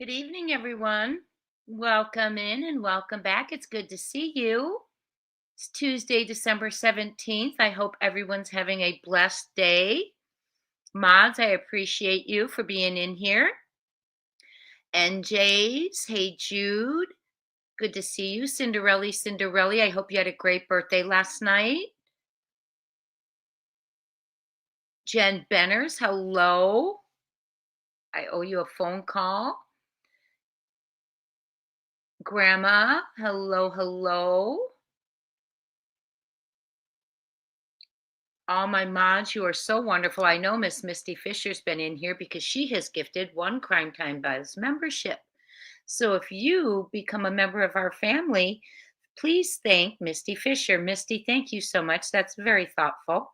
Good evening, everyone. Welcome in and welcome back. It's good to see you. It's Tuesday, December 17th. I hope everyone's having a blessed day. Mods, I appreciate you for being in here. NJ's, hey Jude, good to see you. Cinderelli, I hope you had a great birthday last night. Jen Benners, hello. I owe you a phone call. Grandma, hello. All my mods, you are so wonderful. I know Miss Misty Fisher's been in here because she has gifted one Crime Time Buzz membership. So if you become a member of our family, please thank Misty Fisher. Misty, thank you so much. That's very thoughtful.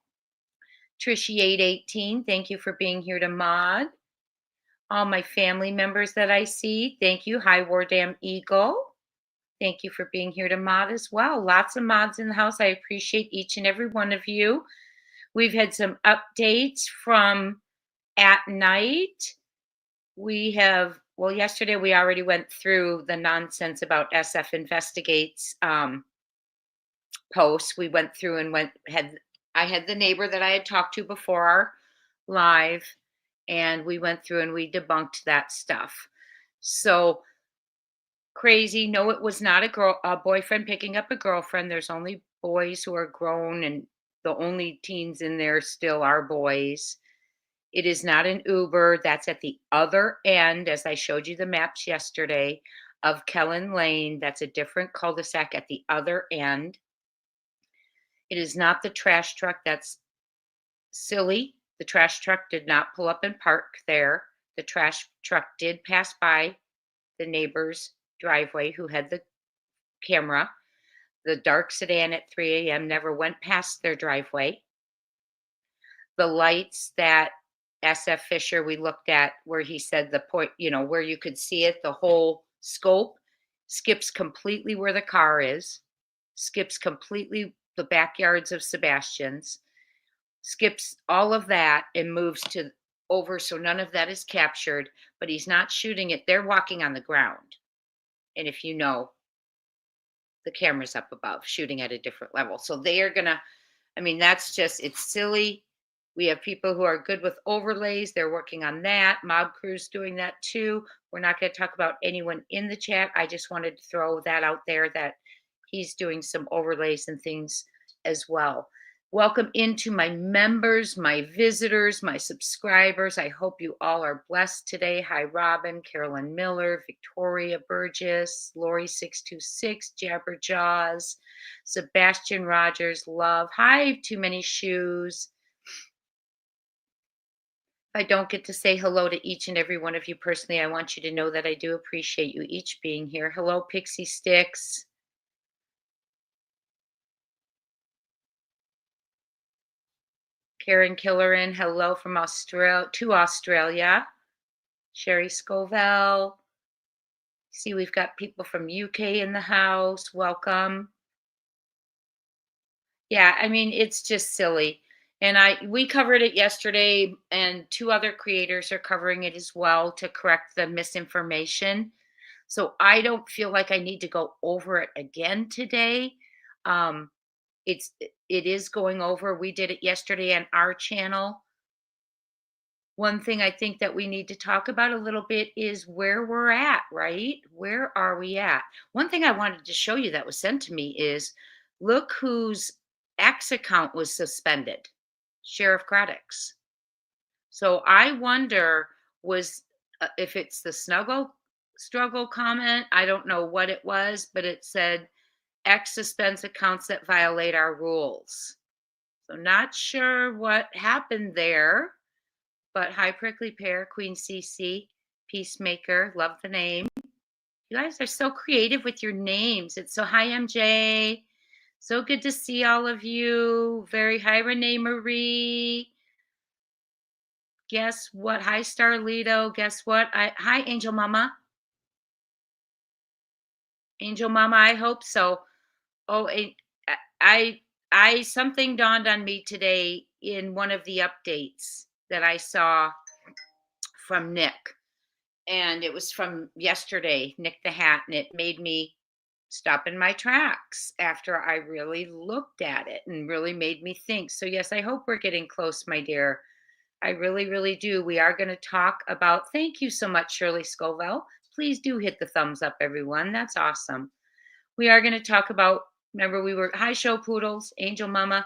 Trishy818, thank you for being here to mod. All my family members that I see, thank you. Hi, Wardam Eagle. Thank you for being here to mod as well. Lots of mods in the house. I appreciate each and every one of you. We've had some updates from Atnight. Yesterday we already went through the nonsense about SF Investigates posts. We went through and I had the neighbor that I had talked to before our live, and we went through and we debunked that stuff. So crazy. No, it was not a boyfriend picking up a girlfriend. There's only boys who are grown, and the only teens in there still are boys. It is not an Uber. That's at the other end, as I showed you the maps yesterday, of Kellen Lane. That's a different cul-de-sac at the other end. It is not the trash truck. That's silly. The trash truck did not pull up and park there. The trash truck did pass by the neighbor's driveway who had the camera. The dark sedan at 3 a.m. never went past their driveway. The lights that SF Fisher we looked at, where he said the point, where you could see it, the whole scope skips completely where the car is, skips completely the backyards of Sebastian's, skips all of that and moves to over, so none of that is captured, but he's not shooting it. They're walking on the ground. And if you know, the camera's up above shooting at a different level. So they are gonna, that's just, it's silly. We have people who are good with overlays. They're working on that. Mob Crew's doing that too. We're not going to talk about anyone in the chat. I just wanted to throw that out there that he's doing some overlays and things as well. Welcome into my members, my visitors, my subscribers. I hope you all are blessed today. Hi, Robin, Carolyn Miller, Victoria Burgess, Lori626, Jabberjaws, Sebastian Rogers, Love. Hi, Too Many Shoes. If I don't get to say hello to each and every one of you personally, I want you to know that I do appreciate you each being here. Hello, Pixie Sticks. Karen Killerin, hello from Australia. Sherry Scovell. See, we've got people from UK in the house. Welcome. Yeah, it's just silly. And we covered it yesterday, and two other creators are covering it as well to correct the misinformation. So I don't feel like I need to go over it again today. Um, it is going over. We did it yesterday on our channel. One thing I think that we need to talk about a little bit is where we're at, right? Where are we at? One thing I wanted to show you that was sent to me is look whose X account was suspended. Sheriff Craddock's. So I wonder if it's the snuggle struggle comment. I don't know what it was, but it said X suspends accounts that violate our rules. So not sure what happened there, but hi Prickly Pear, Queen CC, Peacemaker, love the name. You guys are so creative with your names. It's so hi MJ. So good to see all of you. Very hi Renee Marie. Guess what? Hi Starlito. Guess what? Hi Angel Mama. Angel Mama, I hope so. Oh, I something dawned on me today in one of the updates that I saw from Nick. and it was from yesterday, Nick the Hat, and it made me stop in my tracks after I really looked at it and really made me think. So, yes, I hope we're getting close, my dear. I really, really do. We are going to talk about, thank you so much, Shirley Scoville. Please do hit the thumbs up, everyone. That's awesome. We are going to talk about, remember, we were, hi, Show Poodles, Angel Mama.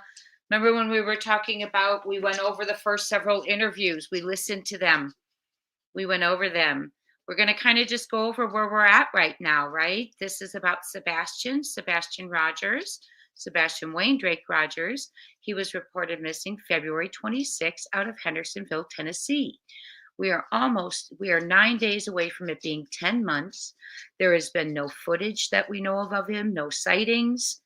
Remember when we were talking about, we went over the first several interviews, we listened to them, we went over them. We're going to kind of just go over where we're at right now, right? This is about Sebastian Rogers, Sebastian Wayne Drake Rogers. He was reported missing February 26th out of Hendersonville, Tennessee. We are 9 days away from it being 10 months. There has been no footage that we know of him, no sightings,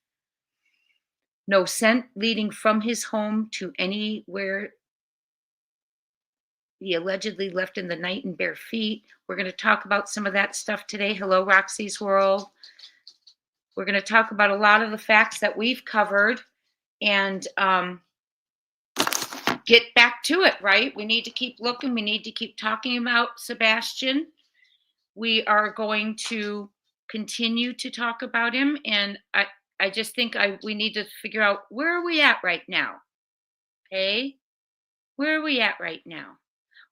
no scent leading from his home to anywhere he allegedly left in the night in bare feet. We're going to talk about some of that stuff today. Hello, Roxy's World. We're going to talk about a lot of the facts that we've covered and get back to it, right? We need to keep looking. We need to keep talking about Sebastian. We are going to continue to talk about him. And I just think we need to figure out, where are we at right now? Okay? Where are we at right now?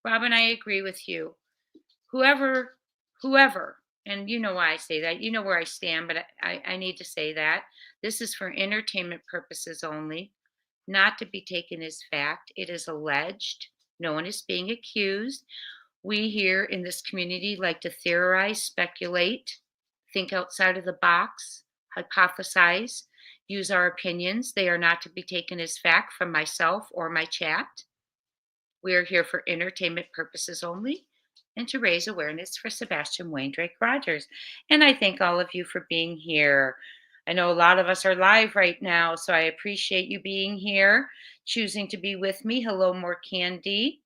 Robin, I agree with you. Whoever, and you know why I say that, you know where I stand, but I need to say that. This is for entertainment purposes only, not to be taken as fact. It is alleged. No one is being accused. We here in this community like to theorize, speculate, think outside of the box, hypothesize, use our opinions. They are not to be taken as fact from myself or my chat. We are here for entertainment purposes only and to raise awareness for Sebastian Wayne Drake Rogers. And I thank all of you for being here. I know a lot of us are live right now, so I appreciate you being here, choosing to be with me. Hello, More Candy.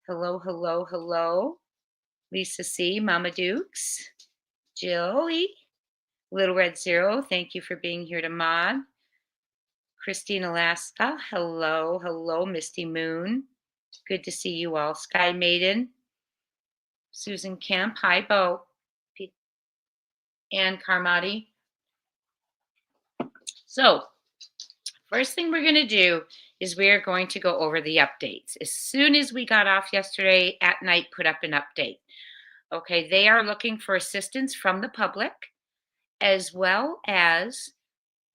Hello, hello, hello. Lisa C., Mama Dukes, Jilly, Little Red Zero, thank you for being here to mod. Christine Alaska, hello, hello, Misty Moon. Good to see you all. Sky Maiden, Susan Kemp, hi, Bo, and Carmody. So, first thing we're going to do is we are going to go over the updates. As soon as we got off yesterday, Atnight put up an update. Okay, they are looking for assistance from the public, as well as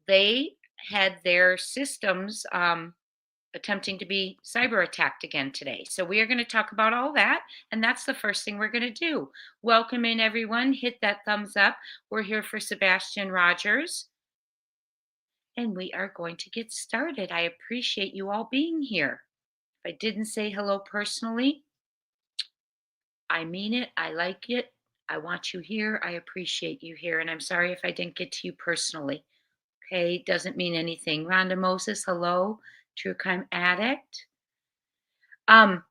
they had their systems attempting to be cyber attacked again today. So we are going to talk about all that, and that's the first thing we're going to do. Welcome in, everyone. Hit that thumbs up. We're here for Sebastian Rogers, and we are going to get started. I appreciate you all being here. If I didn't say hello personally, I mean it. I like it. I want you here. I appreciate you here, and I'm sorry if I didn't get to you personally. Okay, doesn't mean anything. Rhonda Moses, hello. True Crime Addict. One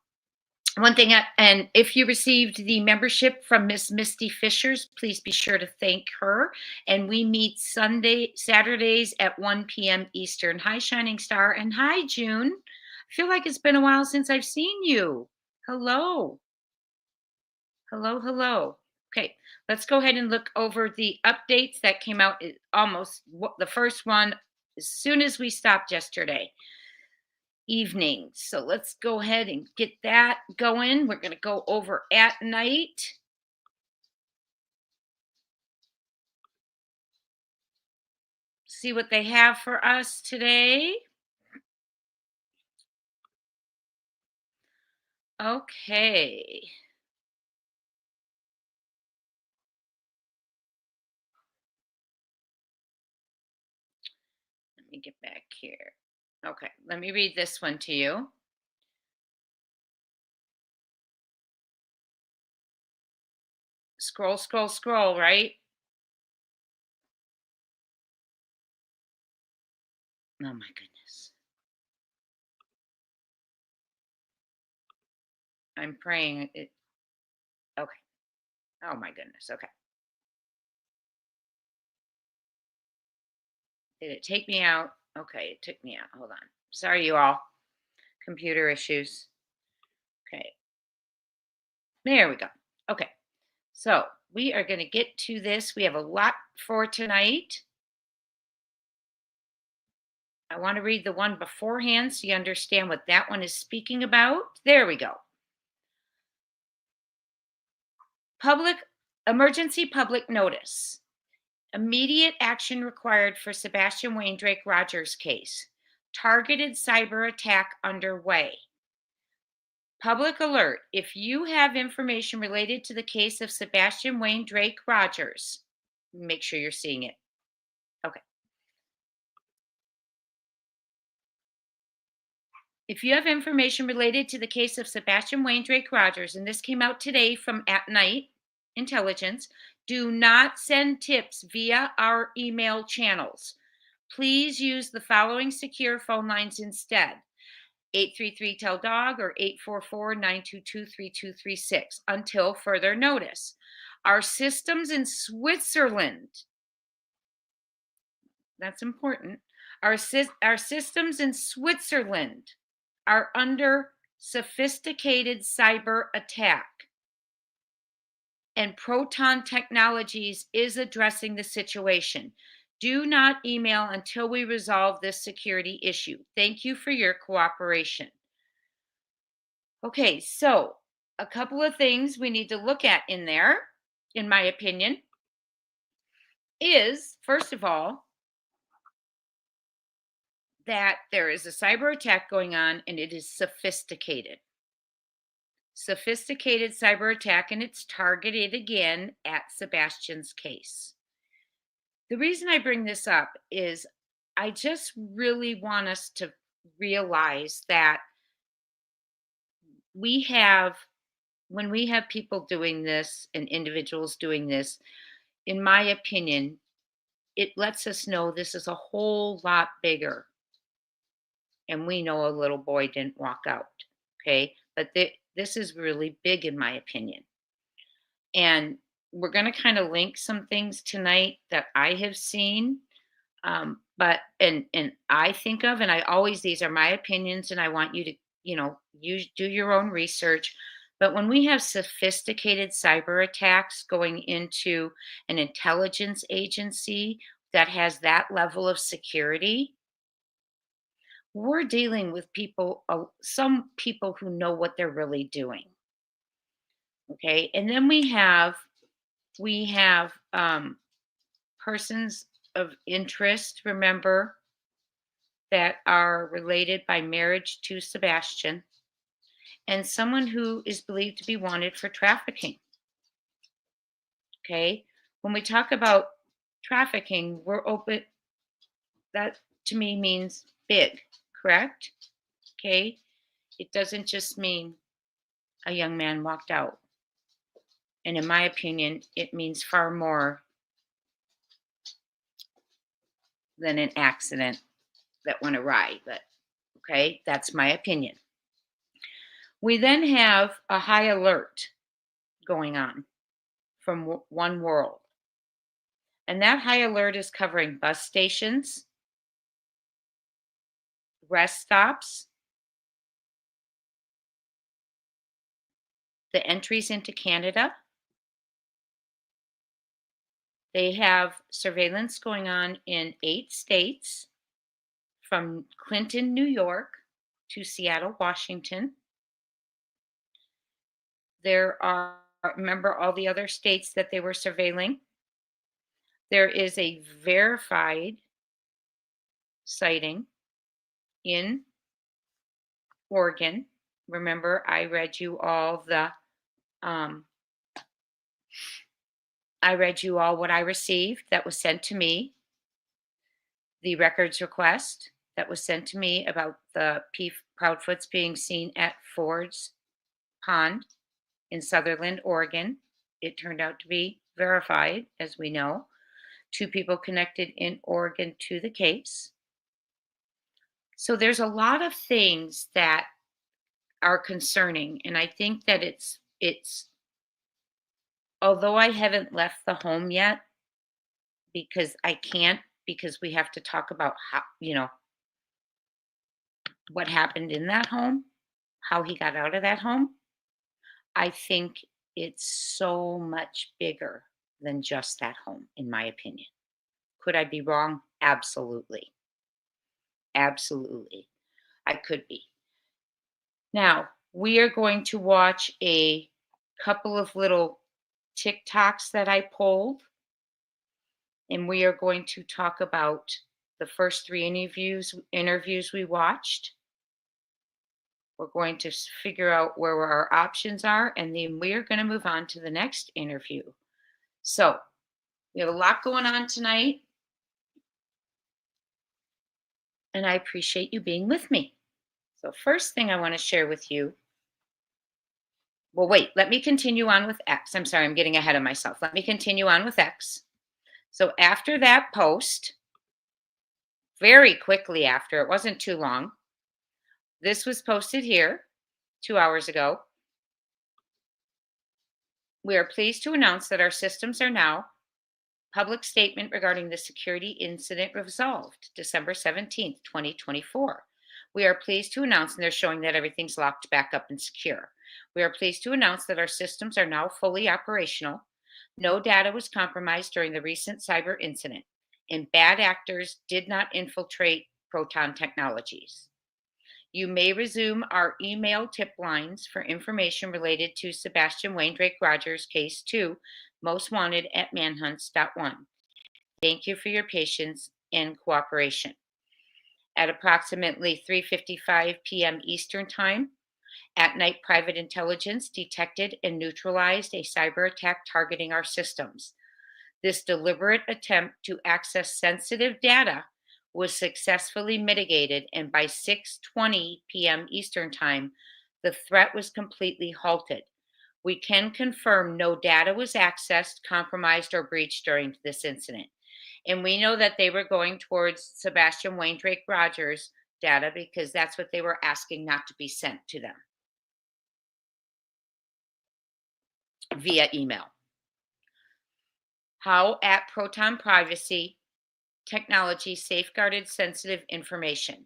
thing, and if you received the membership from Miss Misty Fishers, please be sure to thank her. And we meet Saturdays at 1 p.m. Eastern. Hi, Shining Star, and hi, June. I feel like it's been a while since I've seen you. Hello. Hello, hello. Okay, let's go ahead and look over the updates that came out almost the first one as soon as we stopped yesterday evening. So let's go ahead and get that going. We're going to go over Atnight. See what they have for us today. Okay. Let me get back here. Okay, let me read this one to you. Scroll, scroll, scroll, right? Oh my goodness. I'm praying it. Okay. Oh my goodness. Okay. Did it take me out? Okay, it took me out. Hold on. Sorry, you all. Computer issues. Okay. There we go. Okay, so we are going to get to this. We have a lot for tonight. I want to read the one beforehand so you understand what that one is speaking about. There we go. Public emergency public notice. Immediate action required for Sebastian Wayne Drake Rogers case. Targeted cyber attack underway. Public alert. If you have information related to the case of Sebastian Wayne Drake Rogers, make sure you're seeing it. Okay. If you have information related to the case of Sebastian Wayne Drake Rogers, and this came out today from Atnight Intelligence, do not send tips via our email channels. Please use the following secure phone lines instead: 833-TELL-DOG or 844-922-3236 until further notice. Our systems in Switzerland, that's important, our systems in Switzerland are under sophisticated cyber attack. And Proton Technologies is addressing the situation. Do not email until we resolve this security issue. Thank you for your cooperation. Okay, so a couple of things we need to look at in there, in my opinion, is first of all, that there is a cyber attack going on and it is sophisticated. Sophisticated cyber attack, and it's targeted again at Sebastian's case. The reason I bring this up is I just really want us to realize that we have, when we have people doing this and individuals doing this, in my opinion, it lets us know this is a whole lot bigger. And we know a little boy didn't walk out. Okay. But this is really big, in my opinion. And we're going to kind of link some things tonight that I have seen. But I think of, and I always, these are my opinions, and I want you to, do your own research. But when we have sophisticated cyber attacks going into an intelligence agency that has that level of security, we're dealing with people, some people who know what they're really doing. Okay, and then we have persons of interest. Remember, that are related by marriage to Sebastian, and someone who is believed to be wanted for trafficking. Okay, when we talk about trafficking, we're open. That to me means big, correct? Okay, it doesn't just mean a young man walked out. And in my opinion, it means far more than an accident that went awry. But okay, that's my opinion. We then have a high alert going on from One World. And that high alert is covering bus stations, rest stops, the entries into Canada. They have surveillance going on in 8 states, from Clinton, New York to Seattle, Washington. There are, remember all the other states that they were surveilling? There is a verified sighting in Oregon. Remember, I read you all what I received that was sent to me. The records request that was sent to me about the Proudfoots being seen at Ford's Pond in Sutherland, Oregon. It turned out to be verified, as we know. 2 people connected in Oregon to the case. So there's a lot of things that are concerning, and I think that it's although I haven't left the home yet, because I can't, because we have to talk about how, what happened in that home, how he got out of that home. I think it's so much bigger than just that home, in my opinion. Could I be wrong? Absolutely. Absolutely. I could be. Now, we are going to watch a couple of little TikToks that I pulled, and we are going to talk about the first three interviews we watched. We're going to figure out where our options are, and then we are going to move on to the next interview. So, we have a lot going on tonight, and I appreciate you being with me. So, first thing I want to share with you. Well, wait, let me continue on with X. I'm sorry, I'm getting ahead of myself. Let me continue on with X. So, after that post, very quickly after, it wasn't too long, this was posted here 2 hours ago. We are pleased to announce that our systems are now public statement regarding the security incident resolved December 17th, 2024. We are pleased to announce, and they're showing that everything's locked back up and secure. We are pleased to announce that our systems are now fully operational. No data was compromised during the recent cyber incident, and bad actors did not infiltrate Proton Technologies. You may resume our email tip lines for information related to Sebastian Wayne Drake Rogers, Case 2, Most Wanted at Manhunts.1. Thank you for your patience and cooperation. At approximately 3:55 p.m. Eastern Time, Atnight Private Intelligence detected and neutralized a cyber attack targeting our systems. This deliberate attempt to access sensitive data was successfully mitigated, and by 6:20 p.m. Eastern Time, the threat was completely halted. We can confirm no data was accessed, compromised, or breached during this incident. And we know that they were going towards Sebastian Wayne Drake Rogers data because that's what they were asking not to be sent to them via email. How at Proton Privacy Technology safeguarded sensitive information.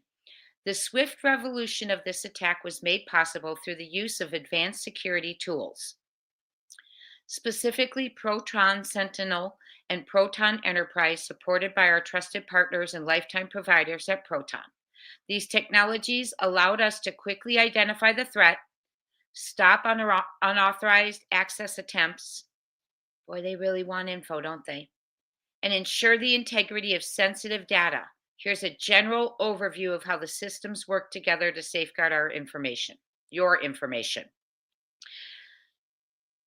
The swift revolution of this attack was made possible through the use of advanced security tools, specifically Proton Sentinel and Proton Enterprise, supported by our trusted partners and lifetime providers at Proton. These technologies allowed us to quickly identify the threat, stop unauthorized access attempts. Boy, they really want info, don't they? And ensure the integrity of sensitive data. Here's a general overview of how the systems work together to safeguard our information, your information.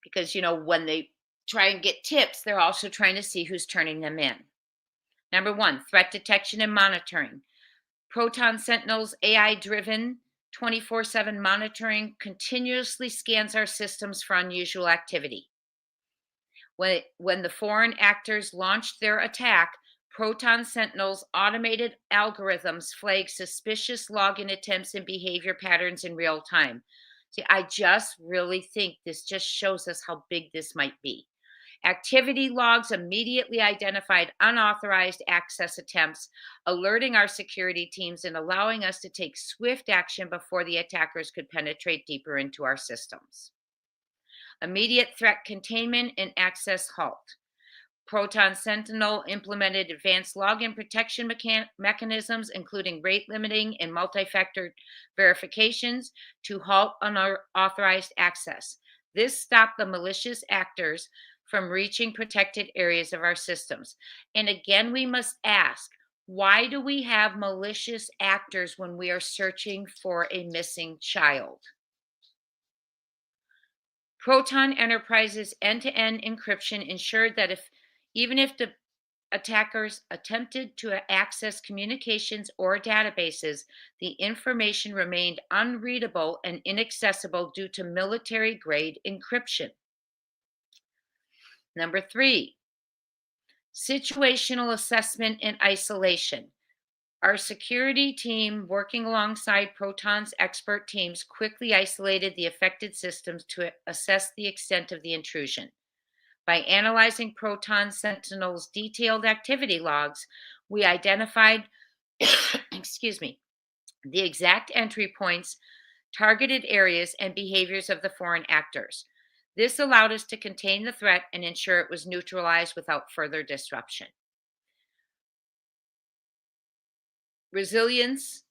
Because, when they try and get tips, they're also trying to see who's turning them in. Number one, threat detection and monitoring. Proton Sentinel's AI-driven 24/7 monitoring continuously scans our systems for unusual activity. When the foreign actors launched their attack, Proton Sentinel's automated algorithms flag suspicious login attempts and behavior patterns in real time. See, I just really think this just shows us how big this might be. Activity logs immediately identified unauthorized access attempts, alerting our security teams and allowing us to take swift action before the attackers could penetrate deeper into our systems. Immediate threat containment and access halt. Proton Sentinel implemented advanced login protection mechanisms, including rate limiting and multi-factor verifications to halt unauthorized access. This stopped the malicious actors from reaching protected areas of our systems. And again, we must ask, why do we have malicious actors when we are searching for a missing child? Proton Enterprise's end-to-end encryption ensured that even if the attackers attempted to access communications or databases, the information remained unreadable and inaccessible due to military-grade encryption. Number three, situational assessment and isolation. Our security team, working alongside Proton's expert teams, quickly isolated the affected systems to assess the extent of the intrusion. By analyzing Proton Sentinel's detailed activity logs, we identified, excuse me, the exact entry points, targeted areas, and behaviors of the foreign actors. This allowed us to contain the threat and ensure it was neutralized without further disruption. Resilience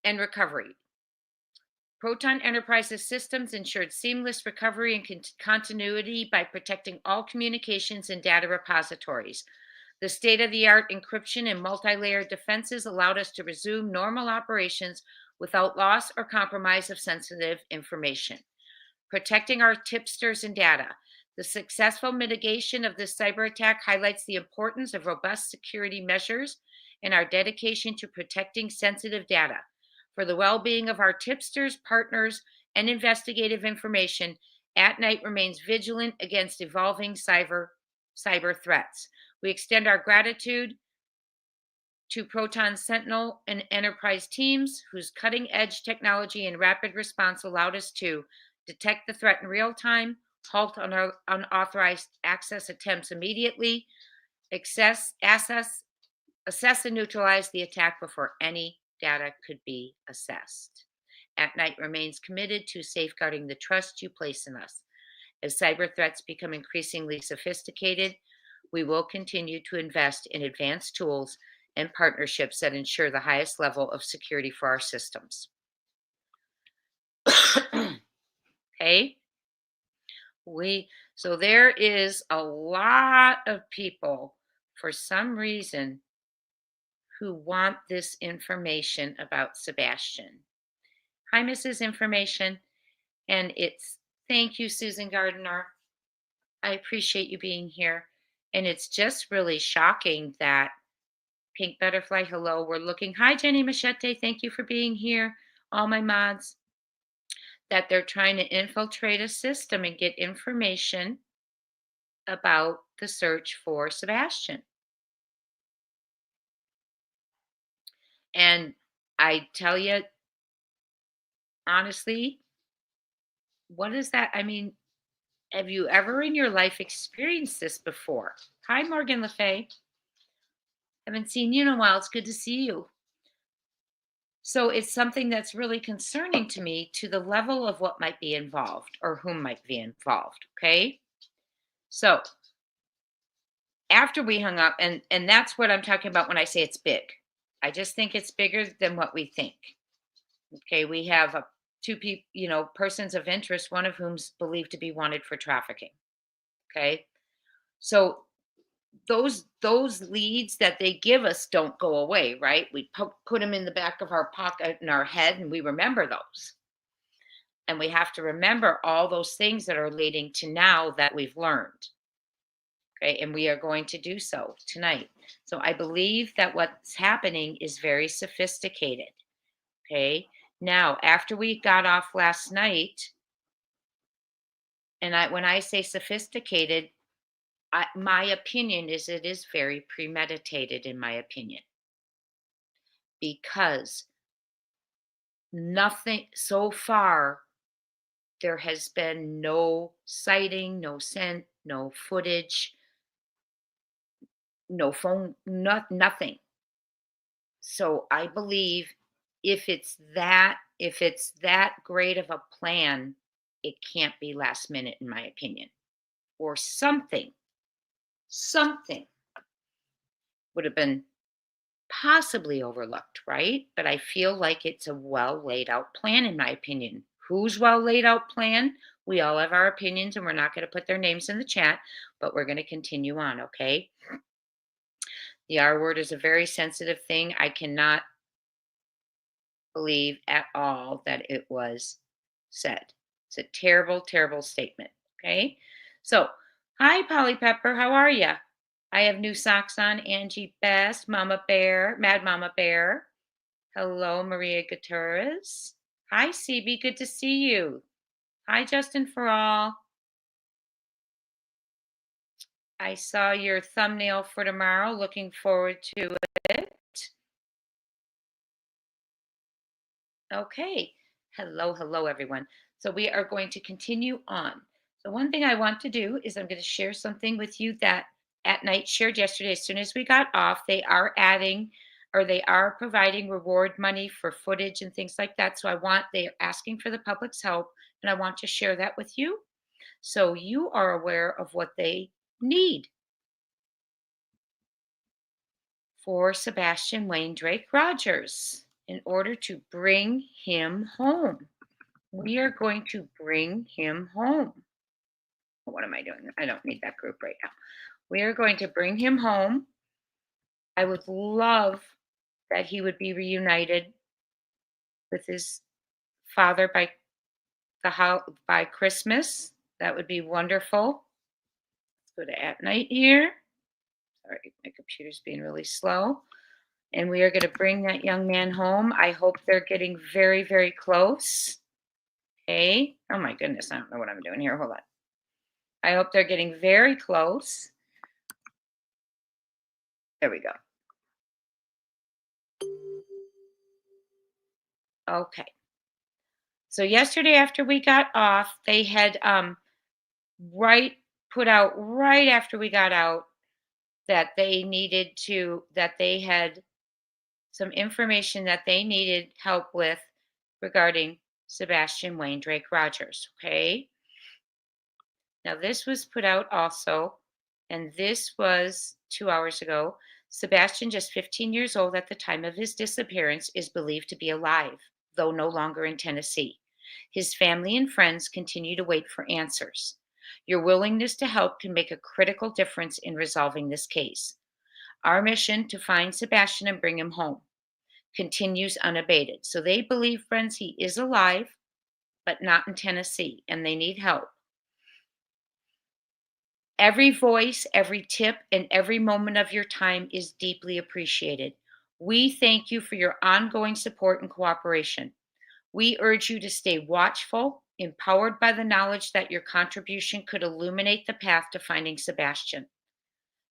and recovery. Proton Enterprises systems ensured seamless recovery and continuity by protecting all communications and data repositories. The state of the art encryption and multi layered defenses allowed us to resume normal operations without loss or compromise of sensitive information. Protecting our tipsters and data. The successful mitigation of this cyber attack highlights the importance of robust security measures and our dedication to protecting sensitive data. For the well being of our tipsters, partners, and investigative information, Atnight remains vigilant against evolving cyber threats. We extend our gratitude to Proton Sentinel and Enterprise teams whose cutting edge technology and rapid response allowed us to detect the threat in real time, halt unauthorized access attempts immediately, assess and neutralize the attack before any data could be assessed. Atnight remains committed to safeguarding the trust you place in us. As cyber threats become increasingly sophisticated, we will continue to invest in advanced tools and partnerships that ensure the highest level of security for our systems. Okay? So there is a lot of people, for some reason, who want this information about Sebastian. Hi, Mrs. Information. And thank you, Susan Gardner. I appreciate you being here. And it's just really shocking that Pink Butterfly, hello, we're looking. Hi, Jenny Machete. Thank you for being here. All my mods, that they're trying to infiltrate a system and get information about the search for Sebastian. And I tell you, honestly, what is that? I mean, have you ever in your life experienced this before? Hi, Morgan Le Fay. Haven't seen you in a while. It's good to see you. So it's something that's really concerning to me to the level of what might be involved or whom might be involved. Okay. So after we hung up, and that's what I'm talking about when I say it's big. I just think it's bigger than what we think. Okay, we have two people, persons of interest, one of whom's believed to be wanted for trafficking. Okay, so those leads that they give us don't go away, right? We put them in the back of our pocket in our head, and we remember those. And we have to remember all those things that are leading to now that we've learned. Okay, and we are going to do so tonight. So I believe that what's happening is very sophisticated. Okay, now after we got off last night, and when I say sophisticated, my opinion is it is very premeditated, in my opinion, because nothing so far. There has been no sighting, no scent, no footage, no phone, nothing. So I believe if it's that great of a plan, it can't be last minute, in my opinion. Or something would have been possibly overlooked, right? But I feel like it's a well laid out plan, in my opinion. Whose well laid out plan? We all have our opinions, and we're not going to put their names in the chat, but we're going to continue on, okay? The R word is a very sensitive thing. I cannot believe at all that it was said. It's a terrible, terrible statement, okay? So, hi, Polly Pepper. How are you? I have new socks on. Angie Best, Mama Bear, Mad Mama Bear. Hello, Maria Gutierrez. Hi, CB. Good to see you. Hi, Justin For All. I saw your thumbnail for tomorrow. Looking forward to it. Okay. Hello, everyone. So we are going to continue on. So one thing I want to do is I'm going to share something with you that Atnight shared yesterday. As soon as we got off, they are providing reward money for footage and things like that. So they're asking for the public's help, and I want to share that with you. So you are aware of what they need for Sebastian Wayne Drake Rogers in order to bring him home. We are going to bring him home. What am I doing? I don't need that group right now. We are going to bring him home. I would love that he would be reunited with his father by Christmas. That would be wonderful. Let's go to Atnight here. Sorry, my computer's being really slow. And we are going to bring that young man home. I hope they're getting very, very close. Okay. Oh my goodness, I don't know what I'm doing here. Hold on. I hope they're getting very close. There we go. Okay. So yesterday after we got off, they had right put out right after we got out that they had some information that they needed help with regarding Sebastian Wayne Drake Rogers. Okay. Now, this was put out also, and this was 2 hours ago. Sebastian, just 15 years old at the time of his disappearance, is believed to be alive, though no longer in Tennessee. His family and friends continue to wait for answers. Your willingness to help can make a critical difference in resolving this case. Our mission to find Sebastian and bring him home continues unabated. So they believe, friends, he is alive, but not in Tennessee, and they need help. Every voice, every tip, and every moment of your time is deeply appreciated. We thank you for your ongoing support and cooperation. We urge you to stay watchful, empowered by the knowledge that your contribution could illuminate the path to finding Sebastian.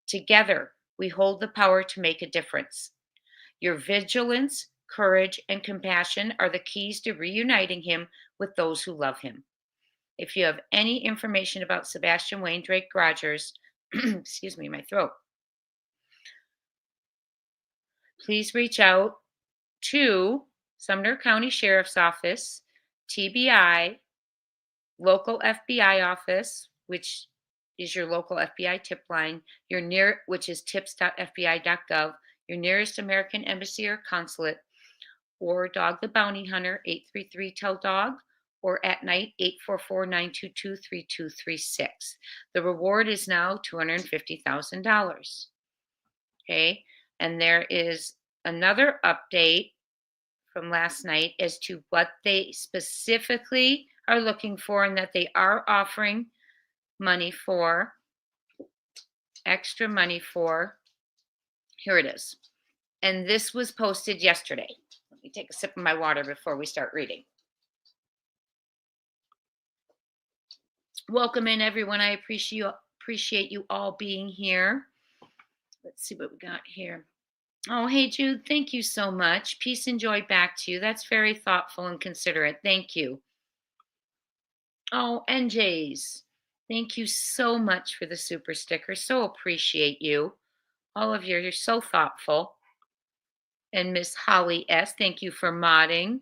Together, we hold the power to make a difference. Your vigilance, courage, and compassion are the keys to reuniting him with those who love him. If you have any information about Sebastian Wayne Drake Rogers, excuse me, my throat, please reach out to Sumner County Sheriff's Office, TBI, local FBI office, which is your local FBI tip line, which is tips.fbi.gov, your nearest American embassy or consulate, or Dog the Bounty Hunter, 833-TELL-DOG, or Atnight, 844-922-3236. The reward is now $250,000. Okay, and there is another update from last night as to what they specifically are looking for and that they are offering money for, extra money for. Here it is. And this was posted yesterday. Let me take a sip of my water before we start reading. Welcome in, everyone. I appreciate you all being here. Let's see what we got here. Oh, hey, Jude, thank you so much. Peace and joy back to you. That's very thoughtful and considerate. Thank you. Oh, NJ's, thank you so much for the super sticker. So appreciate you. All of you, you're so thoughtful. And Miss Holly S., thank you for modding.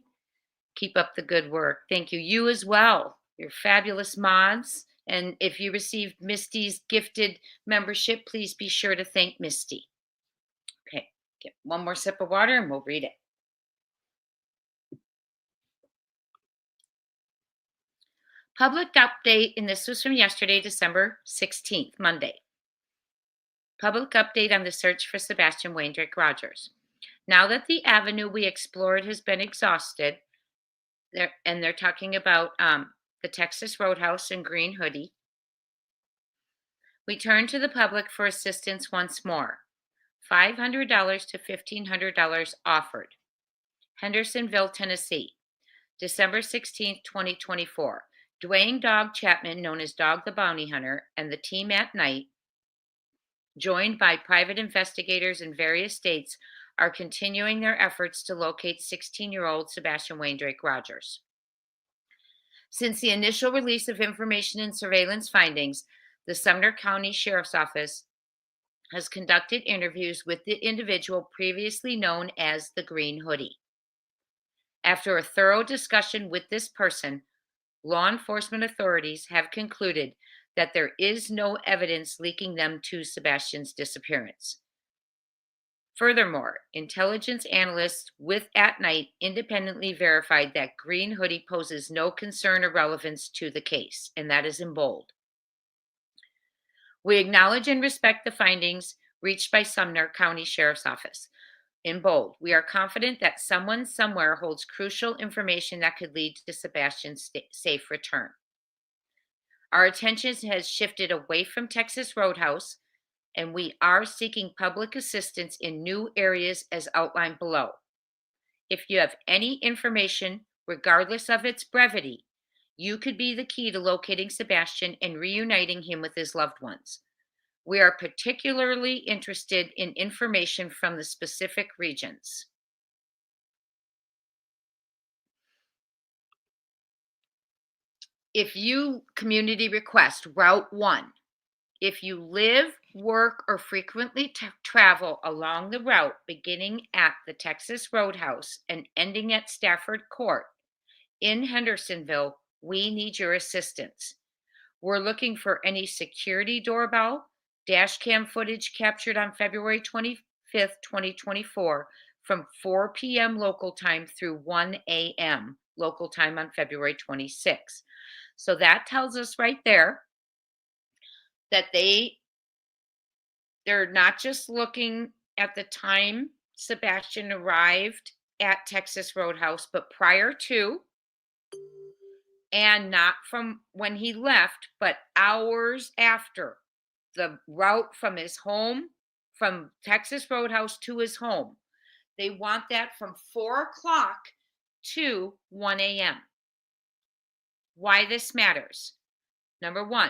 Keep up the good work. Thank you. You as well. You're fabulous mods. And if you received Misty's gifted membership, please be sure to thank Misty. Okay, get one more sip of water and we'll read it. Public update, and this was from yesterday, December 16th, Monday. Public update on the search for Sebastian Wayne Drake Rogers. Now that the avenue we explored has been exhausted, they're talking about the Texas Roadhouse and Green Hoodie, we turn to the public for assistance once more. $500 to $1,500 offered. Hendersonville, Tennessee, December 16th, 2024. Dwayne Dog Chapman, known as Dog the Bounty Hunter, and the team at night, joined by private investigators in various states, are continuing their efforts to locate 16-year-old Sebastian Wayne Drake Rogers. Since the initial release of information and surveillance findings, the Sumner County Sheriff's Office has conducted interviews with the individual previously known as the Green Hoodie. After a thorough discussion with this person, law enforcement authorities have concluded that there is no evidence linking them to Sebastian's disappearance. Furthermore, intelligence analysts with Atnight independently verified that Green Hoodie poses no concern or relevance to the case, and that is in bold. We acknowledge and respect the findings reached by Sumner County Sheriff's Office. In bold, we are confident that someone somewhere holds crucial information that could lead to Sebastian's safe return. Our attention has shifted away from Texas Roadhouse, and we are seeking public assistance in new areas as outlined below. If you have any information, regardless of its brevity, you could be the key to locating Sebastian and reuniting him with his loved ones. We are particularly interested in information from the specific regions. If you community request Route 1, if you live, work, or frequently travel along the route beginning at the Texas Roadhouse and ending at Stafford Court in Hendersonville, we need your assistance. We're looking for any security doorbell, dash cam footage captured on February 25th, 2024 from 4 p.m. local time through 1 a.m. local time on February 26th. So that tells us right there that they're not just looking at the time Sebastian arrived at Texas Roadhouse, but prior to, and not from when he left, but hours after. The route from his home, from Texas Roadhouse to his home. They want that from 4 o'clock to 1 a.m. Why this matters. Number one,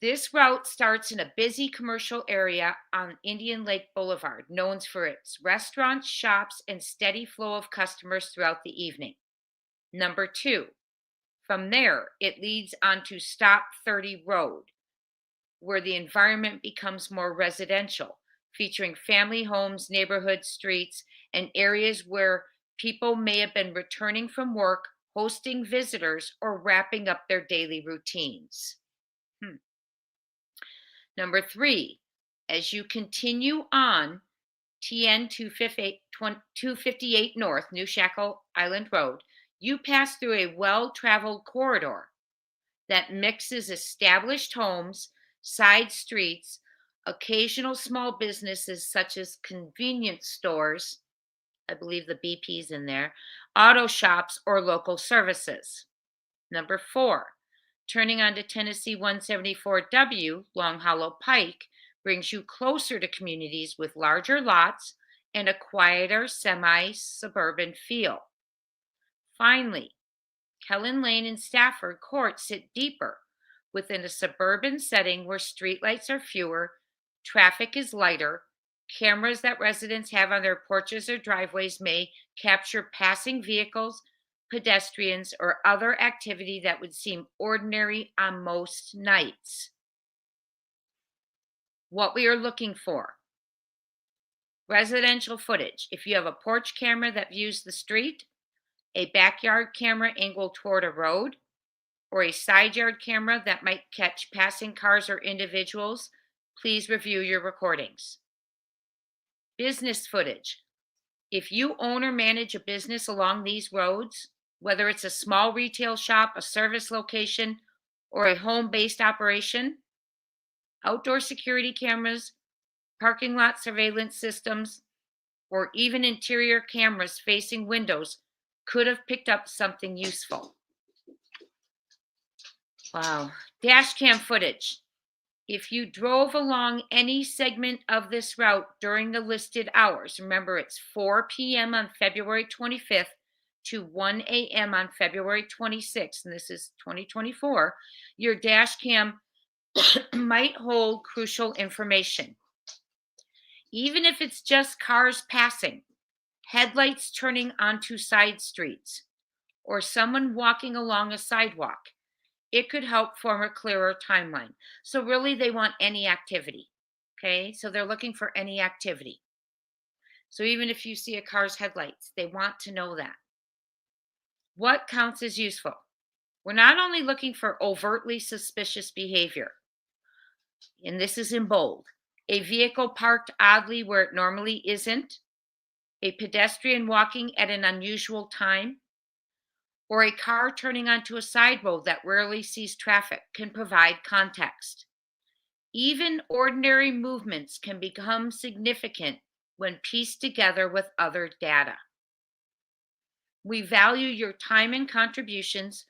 this route starts in a busy commercial area on Indian Lake Boulevard, known for its restaurants, shops, and steady flow of customers throughout the evening. Number two, from there, it leads onto Stop 30 Road, where the environment becomes more residential, featuring family homes, neighborhood streets, and areas where people may have been returning from work, hosting visitors, or wrapping up their daily routines. Number three, as you continue on TN 258 North, New Shackle Island Road, you pass through a well-traveled corridor that mixes established homes, side streets, occasional small businesses such as convenience stores, I believe the BP's in there, auto shops, or local services. Number four, turning onto Tennessee 174W, Long Hollow Pike, brings you closer to communities with larger lots and a quieter semi-suburban feel. Finally, Kellen Lane and Stafford Court sit deeper within a suburban setting where streetlights are fewer, traffic is lighter, cameras that residents have on their porches or driveways may capture passing vehicles, pedestrians, or other activity that would seem ordinary on most nights. What we are looking for: residential footage. If you have a porch camera that views the street, a backyard camera angled toward a road, or a side yard camera that might catch passing cars or individuals, please review your recordings. Business footage. If you own or manage a business along these roads, whether it's a small retail shop, a service location, or a home-based operation, outdoor security cameras, parking lot surveillance systems, or even interior cameras facing windows could have picked up something useful. Wow. Dash cam footage. If you drove along any segment of this route during the listed hours, remember it's 4 p.m. on February 25th to 1 a.m. on February 26th, and this is 2024, your dash cam might hold crucial information. Even if it's just cars passing, headlights turning onto side streets, or someone walking along a sidewalk, it could help form a clearer timeline. So really they want any activity. Okay, so they're looking for any activity. So even if you see a car's headlights, they want to know that. What counts as useful? We're not only looking for overtly suspicious behavior, and this is in bold, a vehicle parked oddly where it normally isn't, a pedestrian walking at an unusual time, or a car turning onto a side road that rarely sees traffic can provide context. Even ordinary movements can become significant when pieced together with other data. We value your time and contributions.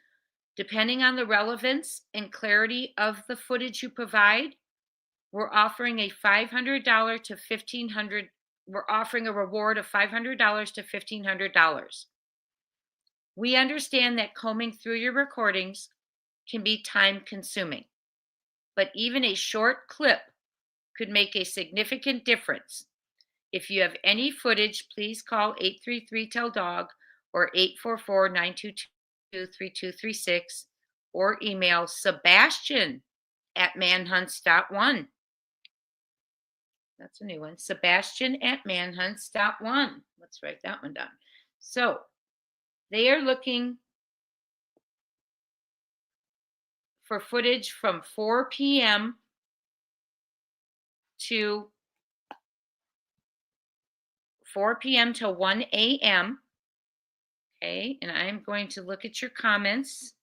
Depending on the relevance and clarity of the footage you provide, we're offering a $500 to $1,500. We're offering a reward of $500 to $1,500. We understand that combing through your recordings can be time consuming, but even a short clip could make a significant difference. If you have any footage, please call 833-TELL-DOG or 844-922-3236 or email Sebastian@manhunts.one. That's a new one. Sebastian@manhunts.one. Let's write that one down. So they are looking for footage from 4 p.m. to 1 a.m. Okay, and I'm going to look at your comments.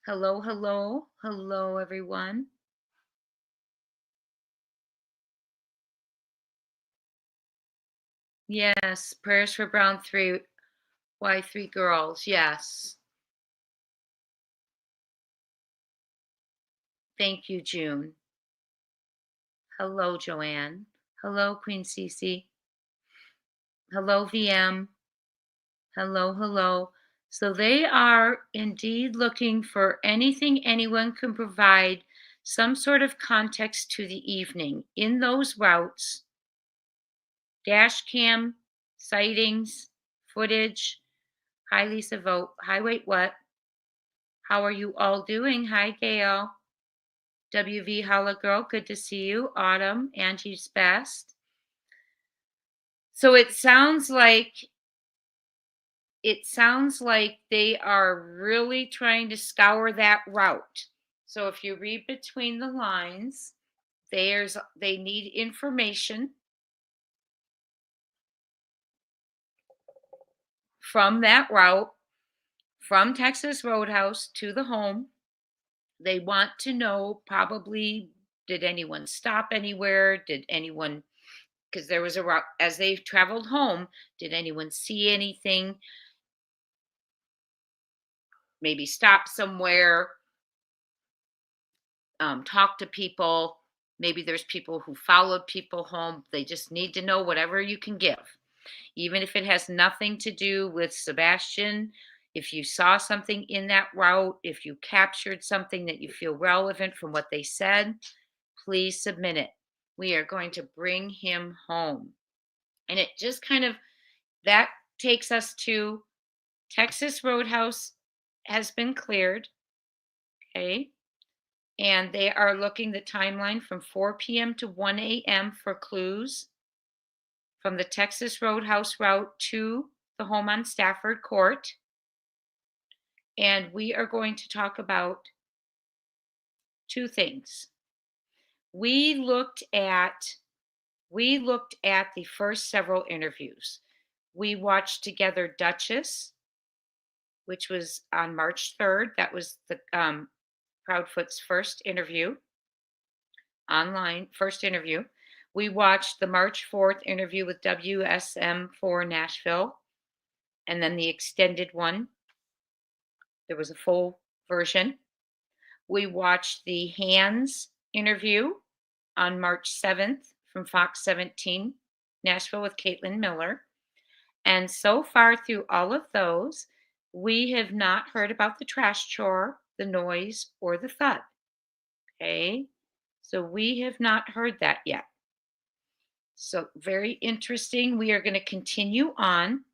Hello, hello, hello, everyone. Yes, prayers for Brown 3. Why 3 girls? Yes. Thank you, June. Hello, Joanne. Hello, Queen Cece. Hello, VM. Hello, hello. So they are indeed looking for anything anyone can provide some sort of context to the evening in those routes. Dash cam, sightings, footage. Hi, Lisa Vote. Hi, wait, what? How are you all doing? Hi, Gail. WV Holla Girl, good to see you. Autumn, Angie's best. So it sounds like they are really trying to scour that route. So if you read between the lines, they need information from that route, from Texas Roadhouse to the home. They want to know, probably, did anyone stop anywhere? Did anyone, because there was a route as they traveled home, did anyone see anything? Maybe stop somewhere, talk to people. Maybe there's people who followed people home. They just need to know whatever you can give, even if it has nothing to do with Sebastian. If you saw something in that route, if you captured something that you feel relevant from what they said, please submit it. We are going to bring him home. And it just kind of, that takes us to Texas Roadhouse has been cleared. Okay. And they are looking the timeline from 4 p.m. to 1 a.m. for clues from the Texas Roadhouse route to the home on Stafford Court. And we are going to talk about 2 things. We looked at the first several interviews. We watched together Duchess, which was on March 3rd. That was the Proudfoot's first interview, online first interview. We watched the March 4th interview with WSM4 Nashville, and then the extended one. There was a full version. We watched the Hands interview on March 7th from Fox 17, Nashville, with Caitlin Miller. And so far through all of those, we have not heard about the trash chore, the noise, or the thud. Okay, so we have not heard that yet. So very interesting. We are going to continue on.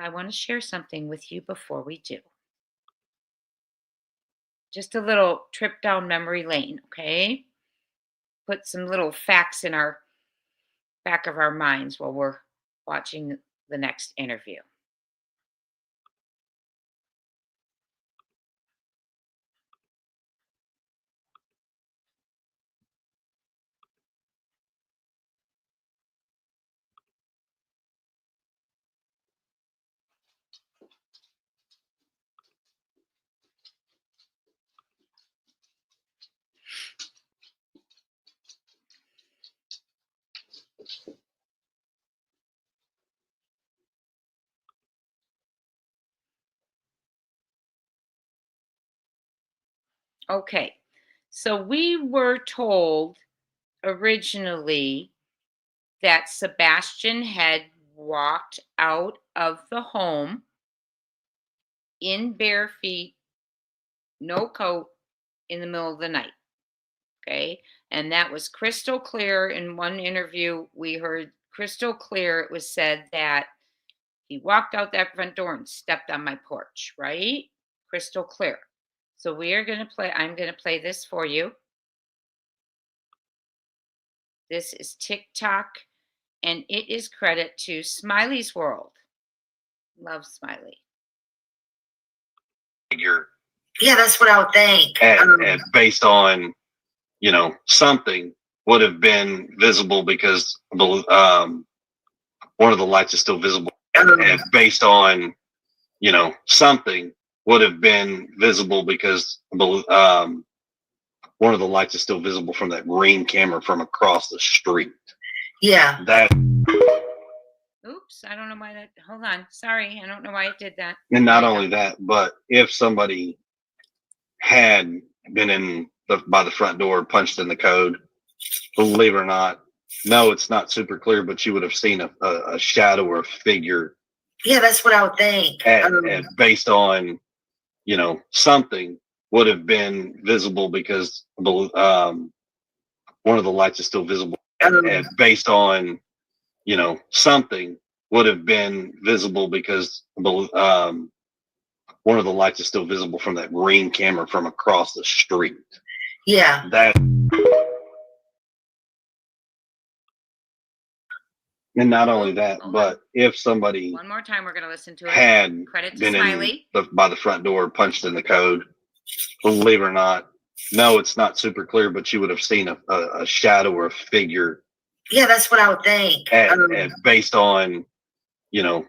I want to share something with you before we do. Just a little trip down memory lane, okay? Put some little facts in our back of our minds while we're watching the next interview. Okay. So we were told originally that Sebastian had walked out of the home in bare feet, no coat, in the middle of the night. Okay. And that was crystal clear. In one interview, we heard crystal clear. It was said that he walked out that front door and stepped on my porch, right? Crystal clear. So we are going to play, I'm going to play this for you. This is TikTok, and it is credit to Smiley's World. Love Smiley. Figure. Yeah, that's what I would think. And based on, something would have been visible because one of the lights is still visible. And based on, something would have been visible because one of the lights is still visible from that Ring camera from across the street. Yeah. That. Oops, I don't know why that. Hold on. Sorry, I don't know why it did that. And not only that, but if somebody had been by the front door, punched in the code, believe it or not, no, it's not super clear, but you would have seen a shadow or a figure. Yeah, that's what I would think. And based on, something would have been visible because one of the lights is still visible. And based on, something would have been visible because one of the lights is still visible from that Ring camera from across the street. Yeah. That. And not only that, but if somebody one more time, we're going to listen to it. Had credit to been Smiley by the front door, punched in the code, believe it or not, no, it's not super clear, but you would have seen a shadow or a figure. Yeah, that's what I would think. And based on,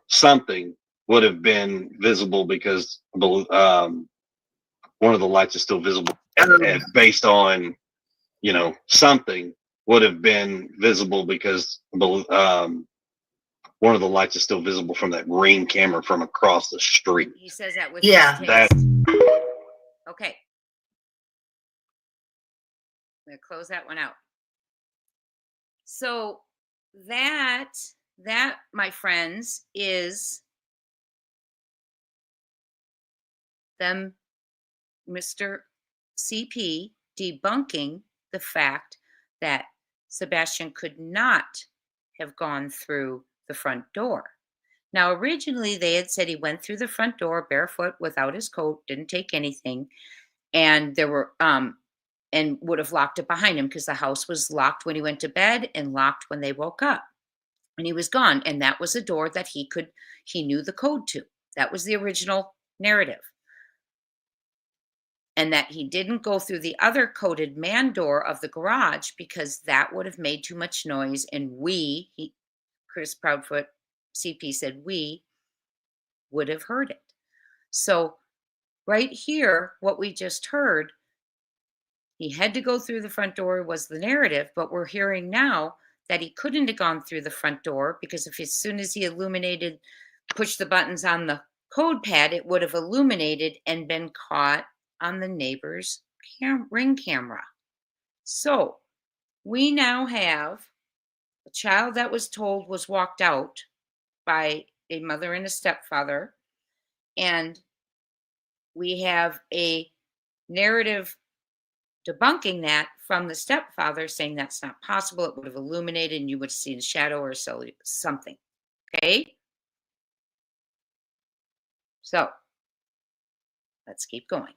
something would have been visible because one of the lights is still visible. And based on, something would have been visible because one of the lights is still visible from that Ring camera from across the street. He says that with Yeah. his That. taste. Okay. I'm going to close that one out. So that, my friends, is them, Mr. CP, debunking the fact that Sebastian could not have gone through the front door. Now, originally they had said he went through the front door barefoot without his coat, didn't take anything, and there were and would have locked it behind him because the house was locked when he went to bed and locked when they woke up. And he was gone, and that was a door that he knew the code to. That was the original narrative. And that he didn't go through the other coded man door of the garage because that would have made too much noise. And Chris Proudfoot, CP said, we would have heard it. So right here, what we just heard, he had to go through the front door was the narrative, but we're hearing now that he couldn't have gone through the front door because as soon as he pushed the buttons on the code pad, it would have illuminated and been caught on the neighbor's Ring camera. So we now have a child that was told was walked out by a mother and a stepfather, and we have a narrative debunking that from the stepfather, saying that's not possible. It would have illuminated and you would see a shadow or something. Okay. So let's keep going.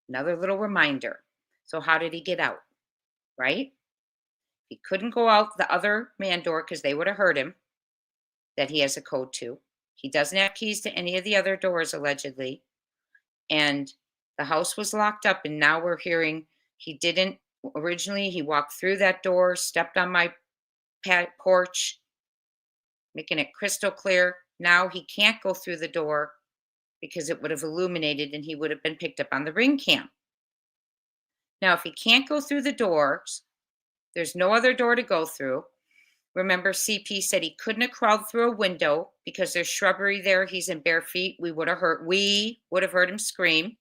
Another little reminder. So how did he get out? Right? He couldn't go out the other man door because they would have heard him that he has a code to. He doesn't have keys to any of the other doors, allegedly. And the house was locked up. And now we're hearing he didn't. Originally, he walked through that door, stepped on my porch, making it crystal clear. Now he can't go through the door because it would have illuminated and he would have been picked up on the Ring cam. Now, if he can't go through the doors, there's no other door to go through. Remember, CP said he couldn't have crawled through a window because there's shrubbery there. He's in bare feet. We would have heard him scream.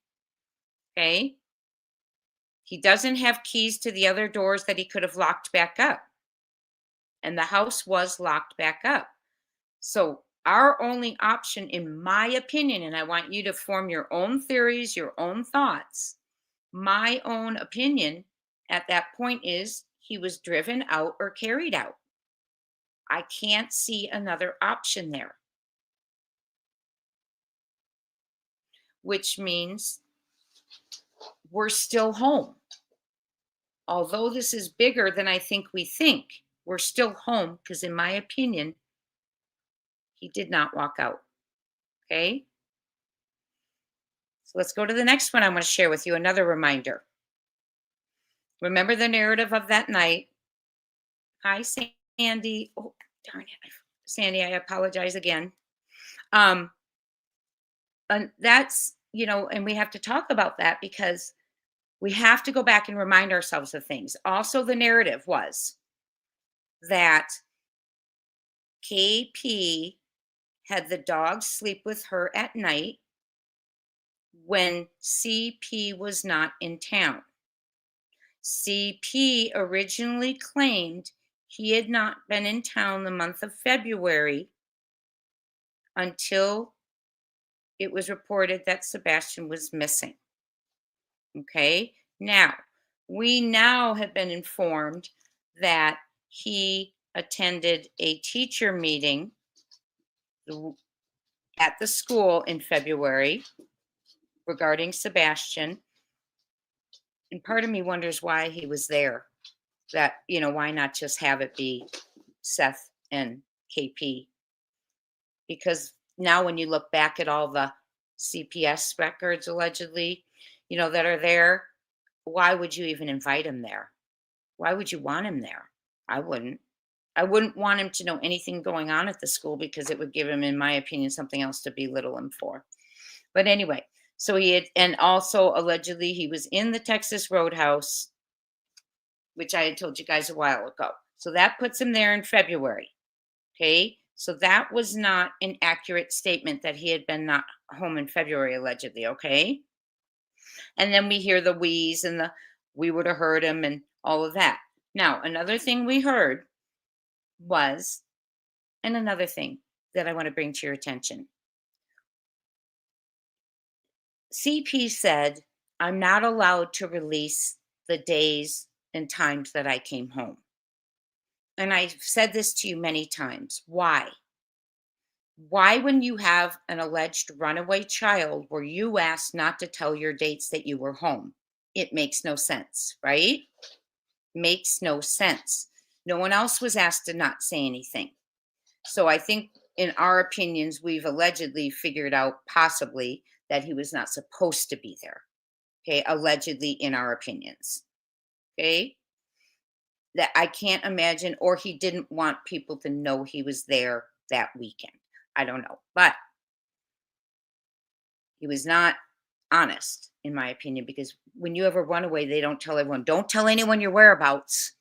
Okay. He doesn't have keys to the other doors that he could have locked back up. And the house was locked back up. So our only option, in my opinion, and I want you to form your own theories, your own thoughts, my own opinion at that point is he was driven out or carried out. I can't see another option there. Which means we're still home. Although this is bigger than I think we think, we're still home because, in my opinion, he did not walk out. Okay? So let's go to the next one. I'm going to share with you another reminder. Remember the narrative of that night. Hi, Sandy. Oh, darn it. Sandy, I apologize again. And that's, and we have to talk about that because we have to go back and remind ourselves of things. Also, the narrative was that KP had the dog sleep with her at night when CP was not in town. CP originally claimed he had not been in town the month of February until it was reported that Sebastian was missing. Okay, now we have been informed that he attended a teacher meeting at the school in February regarding Sebastian. And part of me wonders why he was there. That, why not just have it be Seth and KP? Because now when you look back at all the CPS records allegedly, that are there, why would you even invite him there? Why would you want him there? I wouldn't. I wouldn't want him to know anything going on at the school because it would give him, in my opinion, something else to belittle him for. But anyway, so and also allegedly he was in the Texas Roadhouse, which I had told you guys a while ago. So that puts him there in February. Okay. So that was not an accurate statement that he had been not home in February, allegedly. Okay. And then we hear the wheeze and we would have heard him and all of that. Now, another thing we heard was, and another thing that I want to bring to your attention. CP said, I'm not allowed to release the days and times that I came home. And I've said this to you many times. Why? Why, when you have an alleged runaway child, were you asked not to tell your dates that you were home? It makes no sense, right? Makes no sense. No one else was asked to not say anything. So I think in our opinions, we've allegedly figured out possibly that he was not supposed to be there. Okay, allegedly in our opinions. Okay, that I can't imagine, or he didn't want people to know he was there that weekend. I don't know, but he was not honest, in my opinion, because when you have a runaway, they don't tell everyone, don't tell anyone your whereabouts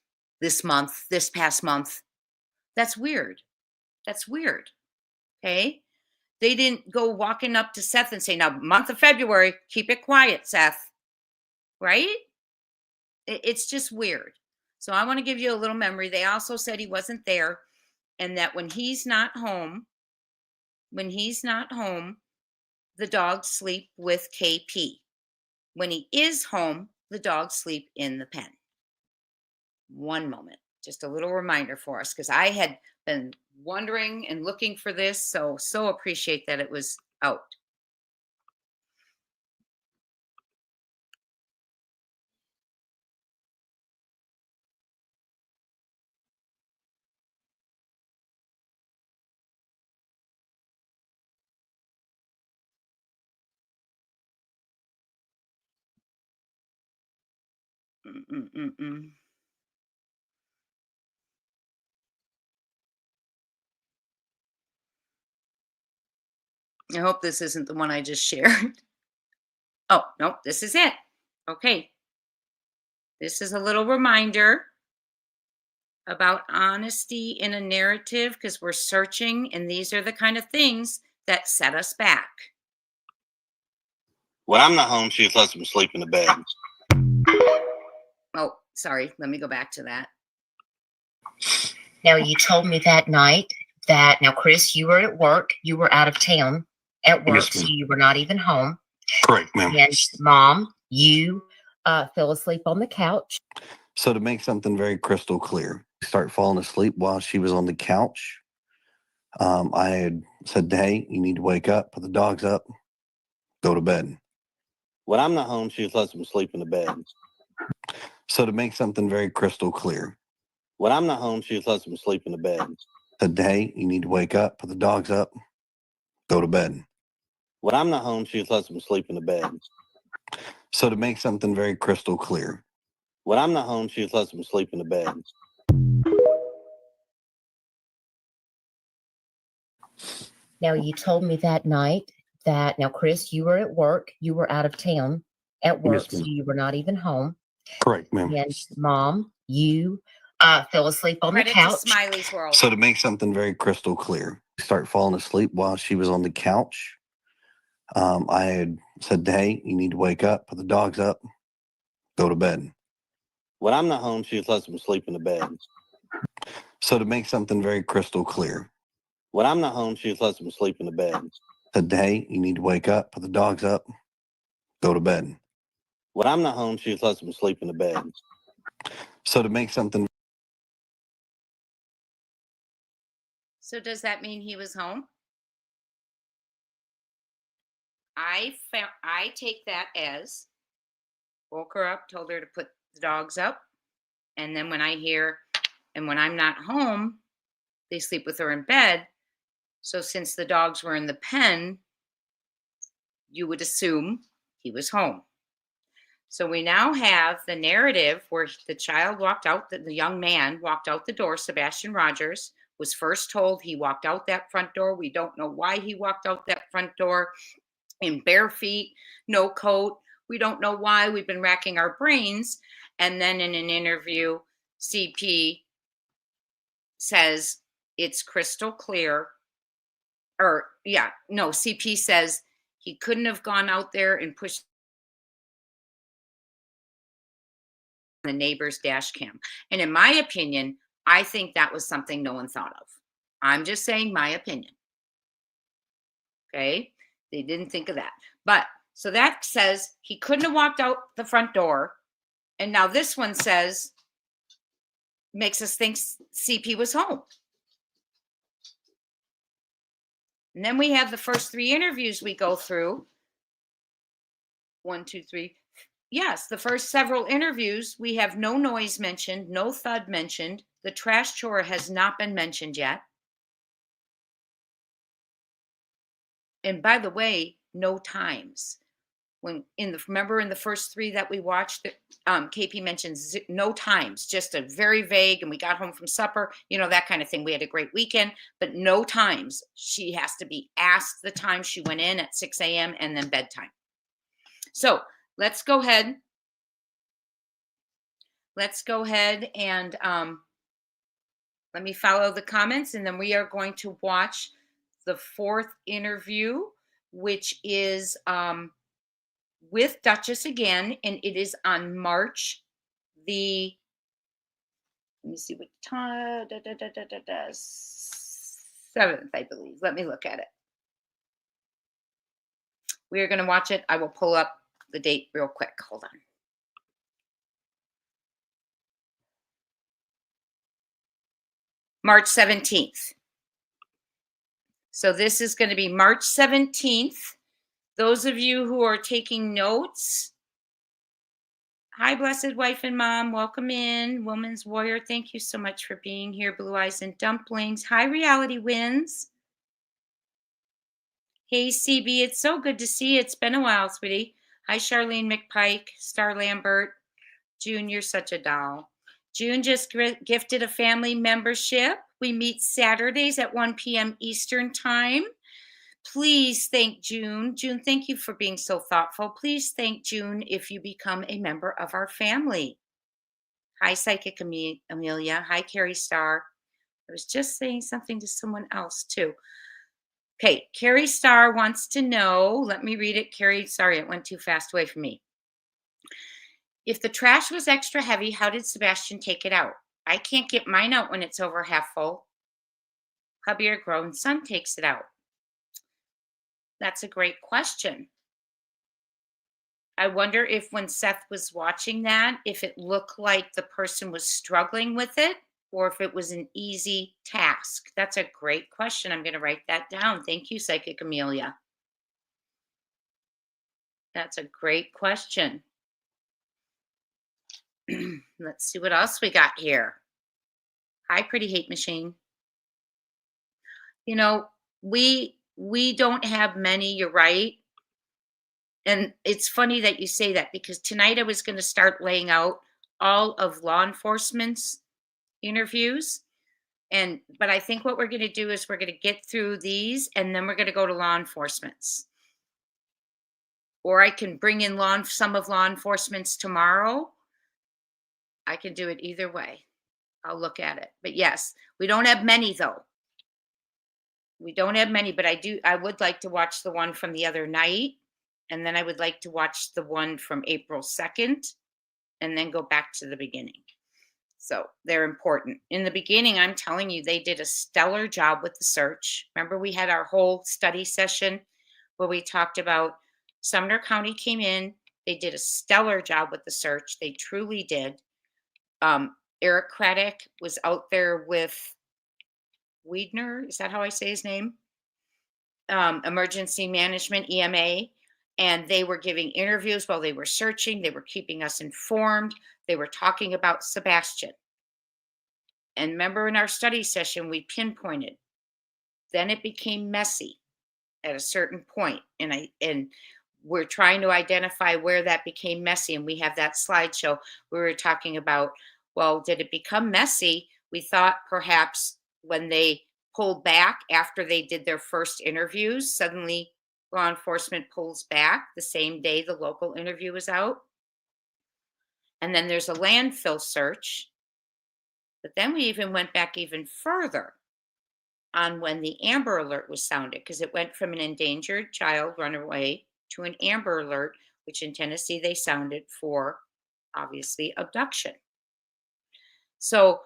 this month, this past month. That's weird. That's weird. Okay. They didn't go walking up to Seth and say, now, month of February, keep it quiet, Seth. Right? It's just weird. So I want to give you a little memory. They also said he wasn't there and that when he's not home, the dogs sleep with KP. When he is home, the dogs sleep in the pen. One moment. Just a little reminder for us, because I had been wondering and looking for this. So appreciate that it was out. I hope this isn't the one I just shared. Oh, no, this is it. Okay. This is a little reminder about honesty in a narrative, because we're searching, and these are the kind of things that set us back. When I'm not home, she just lets him sleep in the bed. Oh, sorry. Let me go back to that. Now, you told me that night that, now, Chris, you were at work. You were out of town at work, Yes, so ma'am. you were not even home. Correct, ma'am. And Mom, you fell asleep on the couch. So to make something very crystal clear, start falling asleep while she was on the couch. I had said, hey, you need to wake up, put the dogs up, go to bed. When I'm not home, she just lets them sleep in the bed. So to make something very crystal clear, when I'm not home, she just lets them sleep in the bed. Said, hey, you need to wake up, put the dogs up, go to bed. When I'm not home, she just lets them sleep in the bed. So to make something very crystal clear, when I'm not home, she just lets them sleep in the bed. Now, you told me that night that, now, Chris, you were at work. You were out of town at work, Yes, ma'am. so you were not even home. Correct, ma'am. And Mom, you fell asleep on Credit the to couch. Smiley's World. So to make something very crystal clear, start falling asleep while she was on the couch. I had said, hey, you need to wake up, put the dogs up, go to bed. When I'm not home, she just lets them sleep in the bed. So to make something very crystal clear, when I'm not home, she just lets them sleep in the bed. Said, hey, you need to wake up, put the dogs up, go to bed. When I'm not home, she just lets them sleep in the bed. So to make something. So does that mean he was home? I take that as woke her up, told her to put the dogs up, and then when I'm not home, they sleep with her in bed. So since the dogs were in the pen, you would assume he was home. So we now have the narrative where the child walked out, the young man walked out the door. Sebastian Rogers was first told he walked out that front door. We don't know why he walked out that front door in bare feet, no coat. We don't know why. We've been racking our brains. And then in an interview, CP says it's crystal clear. CP says he couldn't have gone out there and pushed the neighbor's dash cam. And in my opinion, I think that was something no one thought of. I'm just saying my opinion. Okay. They didn't think of that. But so that says he couldn't have walked out the front door. And now this one says, makes us think CP was home. And then we have the first 3 interviews we go through. 1, 2, 3. Yes, the first several interviews, we have no noise mentioned, no thud mentioned. The trash chore has not been mentioned yet. And by the way, no times. Remember in the first 3 that we watched, KP mentions no times, just a very vague, and we got home from supper, that kind of thing. We had a great weekend, but no times. She has to be asked the time she went in at 6 a.m. and then bedtime. So let's go ahead. And let me follow the comments, and then we are going to watch the 4th interview, which is with Duchess again, and it is on March the, let me see what time, 7th, I believe. Let me look at it. We are going to watch it. I will pull up the date real quick. Hold on. March 17th. So this is going to be March 17th. Those of you who are taking notes, hi, Blessed Wife and Mom. Welcome in. Woman's Warrior, thank you so much for being here. Blue Eyes and Dumplings. Hi, Reality Wins. Hey, CB, it's so good to see you. It's been a while, sweetie. Hi, Charlene McPike, Star Lambert. June, you're such a doll. June just gifted a family membership. We meet Saturdays at 1 p.m. Eastern Time. Please thank June. June, thank you for being so thoughtful. Please thank June if you become a member of our family. Hi, Psychic Amelia. Hi, Carrie Starr. I was just saying something to someone else too. Okay, Carrie Starr wants to know, let me read it. Carrie, sorry, it went too fast away from me. If the trash was extra heavy, how did Sebastian take it out? I can't get mine out when it's over half full. Hubby or grown son takes it out. That's a great question. I wonder if when Seth was watching that, if it looked like the person was struggling with it or if it was an easy task. That's a great question. I'm going to write that down. Thank you, Psychic Amelia. That's a great question. Let's see what else we got here. Hi, Pretty Hate Machine. You know, we don't have many, you're right. And it's funny that you say that because tonight I was going to start laying out all of law enforcement's interviews. But I think what we're going to do is we're going to get through these and then we're going to go to law enforcement's. Or I can bring in some of law enforcement's tomorrow. I can do it either way. I'll look at it. But yes, we don't have many though. We don't have many, but I would like to watch the one from the other night. And then I would like to watch the one from April 2nd and then go back to the beginning. So they're important. In the beginning, I'm telling you, they did a stellar job with the search. Remember, we had our whole study session where we talked about Sumner County came in. They did a stellar job with the search. They truly did. Eric Craddock was out there with Wiedner. Is that how I say his name? Emergency Management, EMA. And they were giving interviews while they were searching. They were keeping us informed. They were talking about Sebastian. And remember in our study session, we pinpointed. Then it became messy at a certain point. And we're trying to identify where that became messy. And we have that slideshow where we were talking about, well, did it become messy? We thought perhaps when they pulled back after they did their first interviews, suddenly law enforcement pulls back the same day the local interview is out. And then there's a landfill search. But then we even went back even further on when the Amber Alert was sounded, because it went from an endangered child runaway to an Amber Alert, which in Tennessee they sounded for, obviously, abduction. So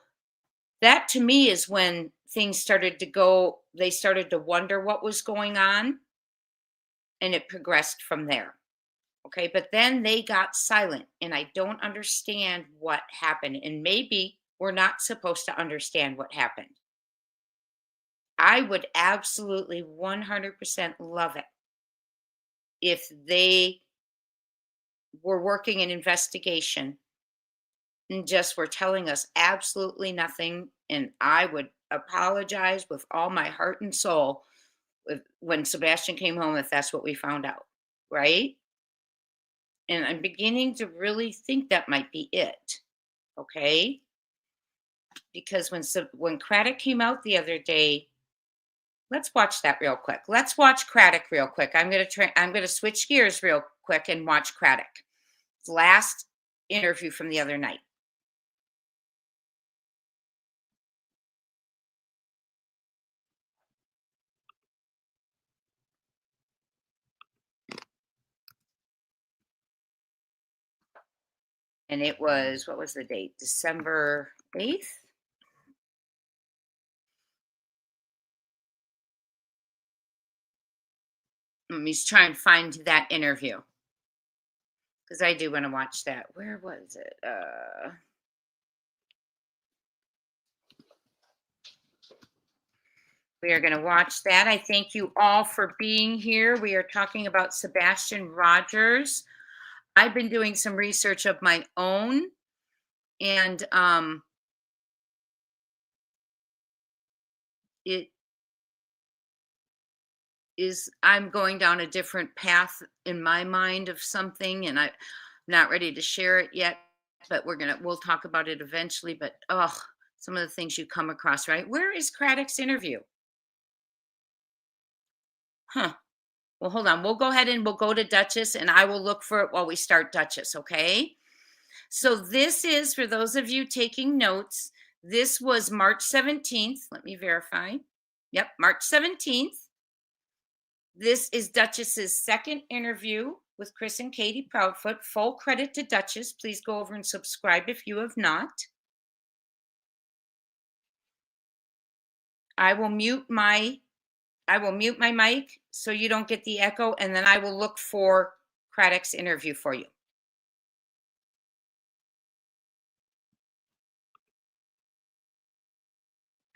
that to me is when things started to go, they started to wonder what was going on. And it progressed from there. Okay. But then they got silent and I don't understand what happened. And maybe we're not supposed to understand what happened. I would absolutely 100% love it if they were working an investigation and just were telling us absolutely nothing. And I would apologize with all my heart and soul when Sebastian came home, if that's what we found out, right? And I'm beginning to really think that might be it, okay? Because when Craddock came out the other day, let's watch that real quick. Let's watch Craddock real quick. I'm gonna switch gears real quick and watch Craddock. Last interview from the other night. And it was, what was the date? December 8th? Let me try and find that interview. Because I do want to watch that. Where was it? We are going to watch that. I thank you all for being here. We are talking about Sebastian Rogers. I've been doing some research of my own, and it is, I'm going down a different path in my mind of something, and I'm not ready to share it yet, but we'll talk about it eventually. But some of the things you come across, right? Where is Craddock's interview? Huh. Well, hold on. We'll go ahead and we'll go to Duchess and I will look for it while we start Duchess, okay? So this is, for those of you taking notes, this was March 17th. Let me verify. Yep, March 17th. This is Duchess's second interview with Chris and Katie Proudfoot. Full credit to Duchess. Please go over and subscribe if you have not. I will mute my mic so you don't get the echo, and then I will look for Craddock's interview for you.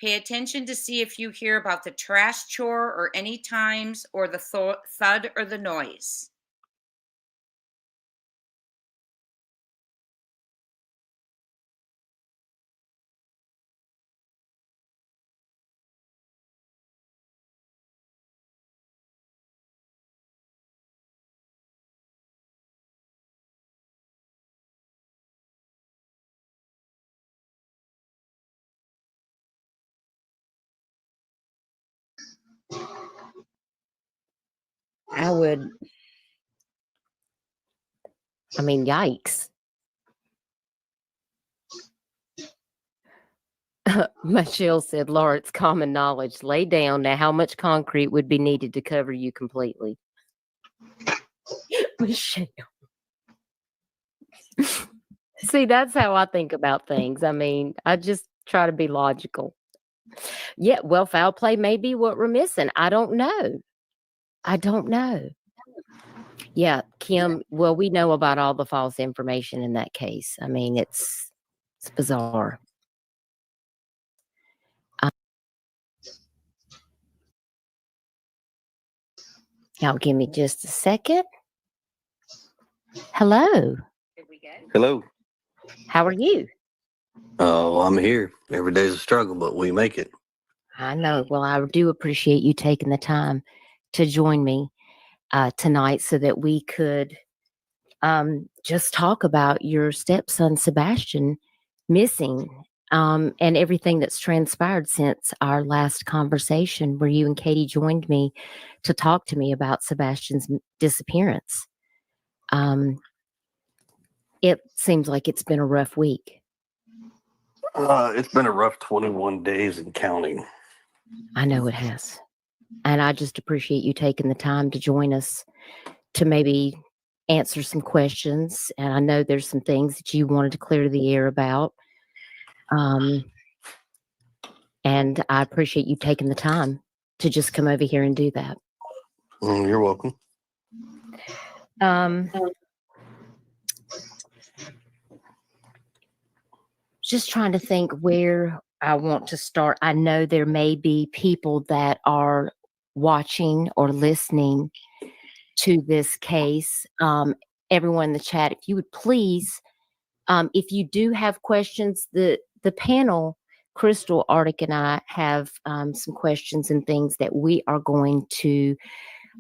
Pay attention to see if you hear about the trash chore or any times or the thud or the noise. Yikes. Michelle said, Laura, it's common knowledge. Lay down. Now, how much concrete would be needed to cover you completely? Michelle. See, that's how I think about things. I just try to be logical. Yeah, well, foul play may be what we're missing. I don't know. Yeah, Kim, well, we know about all the false information in that case. It's bizarre. Now, give me just a second. Hello. Hello. How are you? Oh, I'm here. Every day's a struggle, but we make it. I know. Well, I do appreciate you taking the time to join me tonight so that we could just talk about your stepson, Sebastian, missing and everything that's transpired since our last conversation where you and Katie joined me to talk to me about Sebastian's disappearance. It seems like it's been a rough week. It's been a rough 21 days and counting. I know it has. And I just appreciate you taking the time to join us to maybe answer some questions. And I know there's some things that you wanted to clear the air about. And I appreciate you taking the time to just come over here and do that. You're welcome. Just trying to think where I want to start. I know there may be people that are watching or listening to this case. Everyone in the chat, if you would please, if you do have questions, the panel, Crystal, Arctic, and I have some questions and things that we are going to,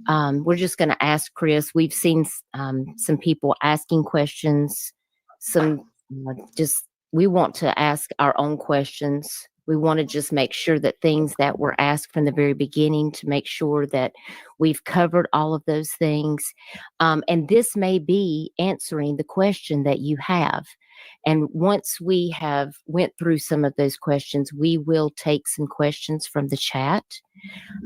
we're just going to ask Chris. We've seen some people asking questions, we want to ask our own questions. We want to just make sure that things that were asked from the very beginning, to make sure that we've covered all of those things. And this may be answering the question that you have. And once we have went through some of those questions, we will take some questions from the chat.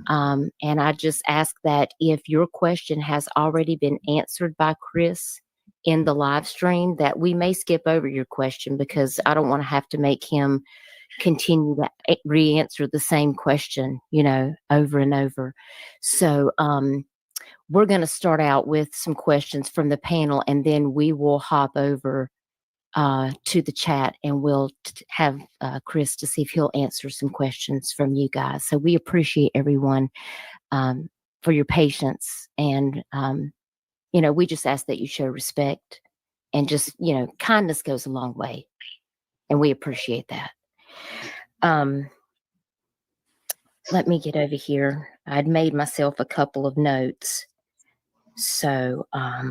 And I just ask that if your question has already been answered by Chris in the live stream, that we may skip over your question, because I don't want to have to make him continue to re-answer the same question, over and over. So we're going to start out with some questions from the panel, and then we will hop over to the chat, and we'll have Chris to see if he'll answer some questions from you guys. So we appreciate everyone for your patience, and we just ask that you show respect, and just, kindness goes a long way, and we appreciate that. Let me get over here. I'd made myself a couple of notes. So, I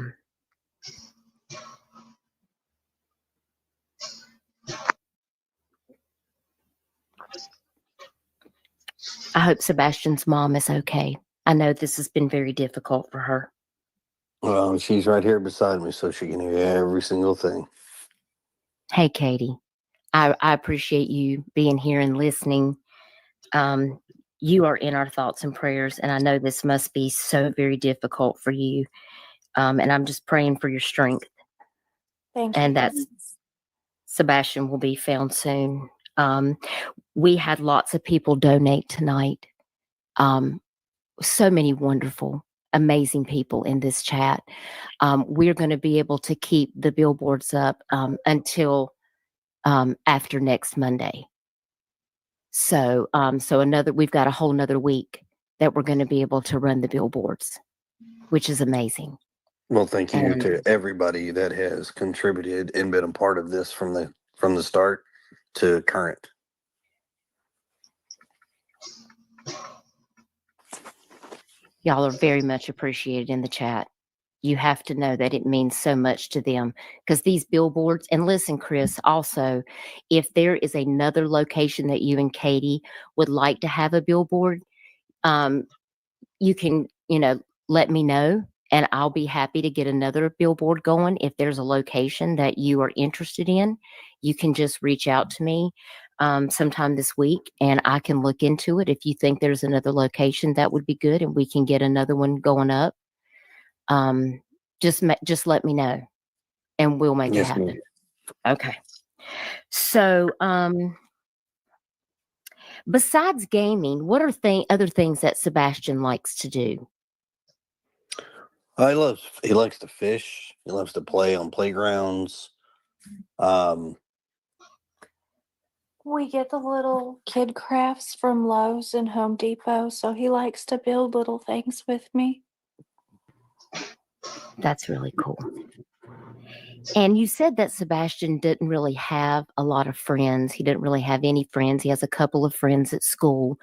hope Sebastian's mom is okay. I know this has been very difficult for her. Well, she's right here beside me, so she can hear every single thing. Hey, Katie, I appreciate you being here and listening. You are in our thoughts and prayers, and I know this must be so very difficult for you. And I'm just praying for your strength. Thank you. And that's Sebastian will be found soon. We had lots of people donate tonight. So many wonderful, amazing people in this chat. We're going to be able to keep the billboards up until after next Monday. So, we've got a whole nother week that we're going to be able to run the billboards, which is amazing. Well, thank you to everybody that has contributed and been a part of this from the start to current. Y'all are very much appreciated in the chat. You have to know that it means so much to them, because these billboards, and listen, Chris, also, if there is another location that you and Katie would like to have a billboard, you can, let me know, and I'll be happy to get another billboard going. If there's a location that you are interested in, you can just reach out to me sometime this week, and I can look into it. If you think there's another location that would be good and we can get another one going up, just let me know and we'll make it happen. Okay. So, besides gaming, what are other things that Sebastian likes to do? He likes to fish. He loves to play on playgrounds. We get the little kid crafts from Lowe's and Home Depot, so he likes to build little things with me. That's really cool. And you said that Sebastian didn't really have a lot of friends. He didn't really have any friends. He has a couple of friends at school.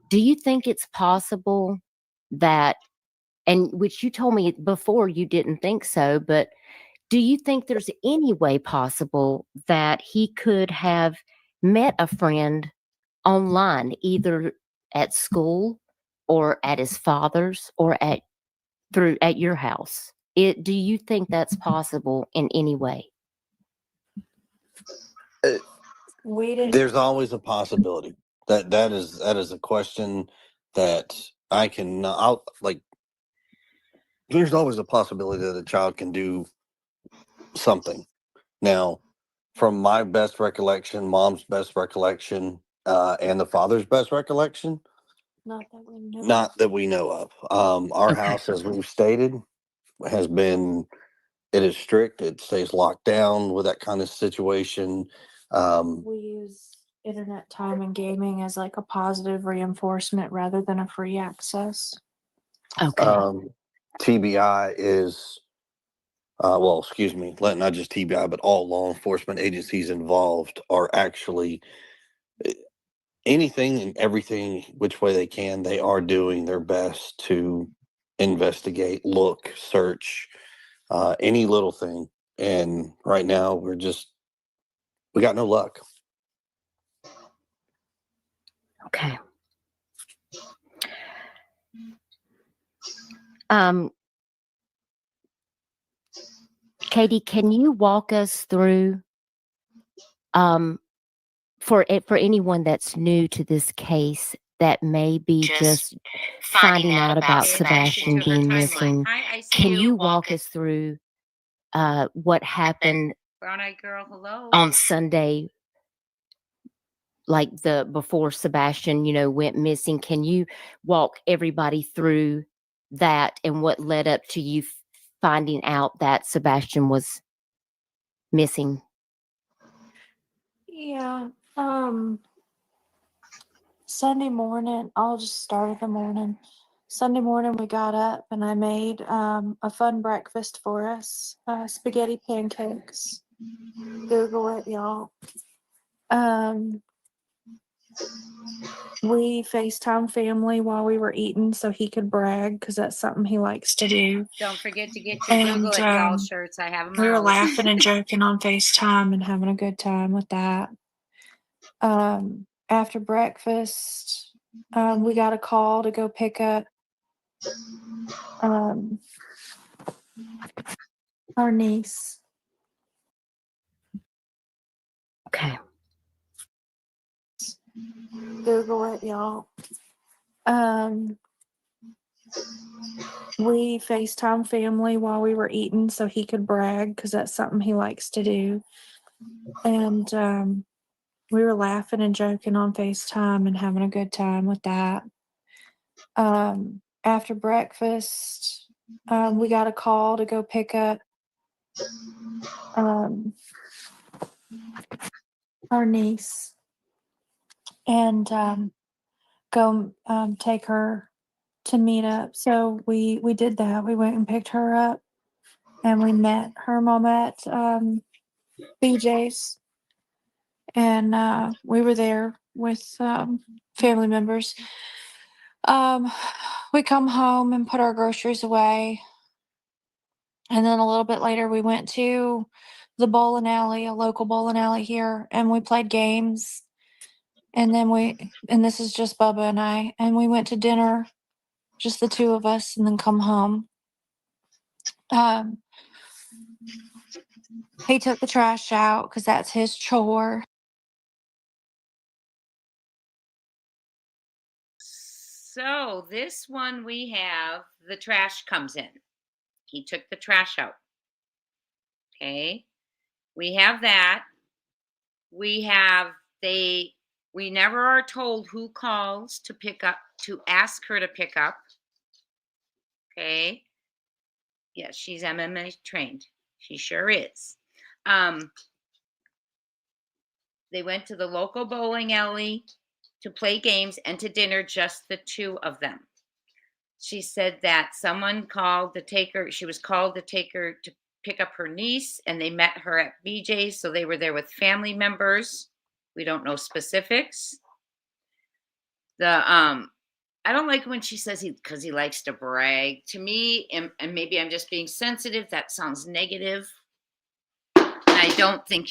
Do you think it's possible that, and which you told me before you didn't think so, but do you think there's any way possible that he could have met a friend online, either at school or at his father's or at your house? Do you think that's possible in any way? There's always a possibility. That is a question that I can. There's always a possibility that a child can do something. Now, from my best recollection, mom's best recollection, and the father's best recollection, Not that we know of. Our house, as we've stated, has been. It is strict. It stays locked down with that kind of situation. We use internet time and gaming as like a positive reinforcement rather than a free access. Okay. TBI is, excuse me, not just TBI, but all law enforcement agencies involved are actually anything and everything which way they can. They are doing their best to investigate, look, search, any little thing. And right now we got no luck. Okay. Katie, can you walk us through, for anyone that's new to this case that may be just finding out about Sebastian being missing, can you walk us through what happened Brown-eyed girl, hello. on Sunday, like before Sebastian, went missing? Can you walk everybody through that and what led up to you finding out that Sebastian was missing? Yeah. Sunday morning, I'll just start at the morning. Sunday morning, we got up and I made a fun breakfast for us, spaghetti pancakes. Google it, y'all. We FaceTime family while we were eating so he could brag, because that's something he likes to do. Don't forget to get your Google it, y'all shirts. I have them. We were laughing and joking on FaceTime and having a good time with that. After breakfast, we got a call to go pick up our niece. Okay. Google it, y'all. We FaceTime family while we were eating so he could brag because that's something he likes to do. And we were laughing and joking on FaceTime and having a good time with that. After breakfast, we got a call to go pick up our niece and go take her to meet up. So we did that. We went and picked her up, and we met her mom at BJ's, and we were there with family members. We come home and put our groceries away, and then a little bit later we went to the bowling alley, a local bowling alley here, and we played games. And then and this is just Bubba and I, and we went to dinner, just the two of us, and then come home. He took the trash out because that's his chore. So this one we have, the trash comes in. He took the trash out. Okay. We have that. We have we never are told who calls to pick up, to ask her to pick up. Okay. Yes, she's MMA trained. She sure is. They went to the local bowling alley to play games and to dinner, just the two of them. She said that someone called to take her, she was called to take her to pick up her niece, and they met her at BJ's. So they were there with family members. We don't know specifics. I don't like when she says because he likes to brag. To me, and maybe I'm just being sensitive, that sounds negative. And I don't think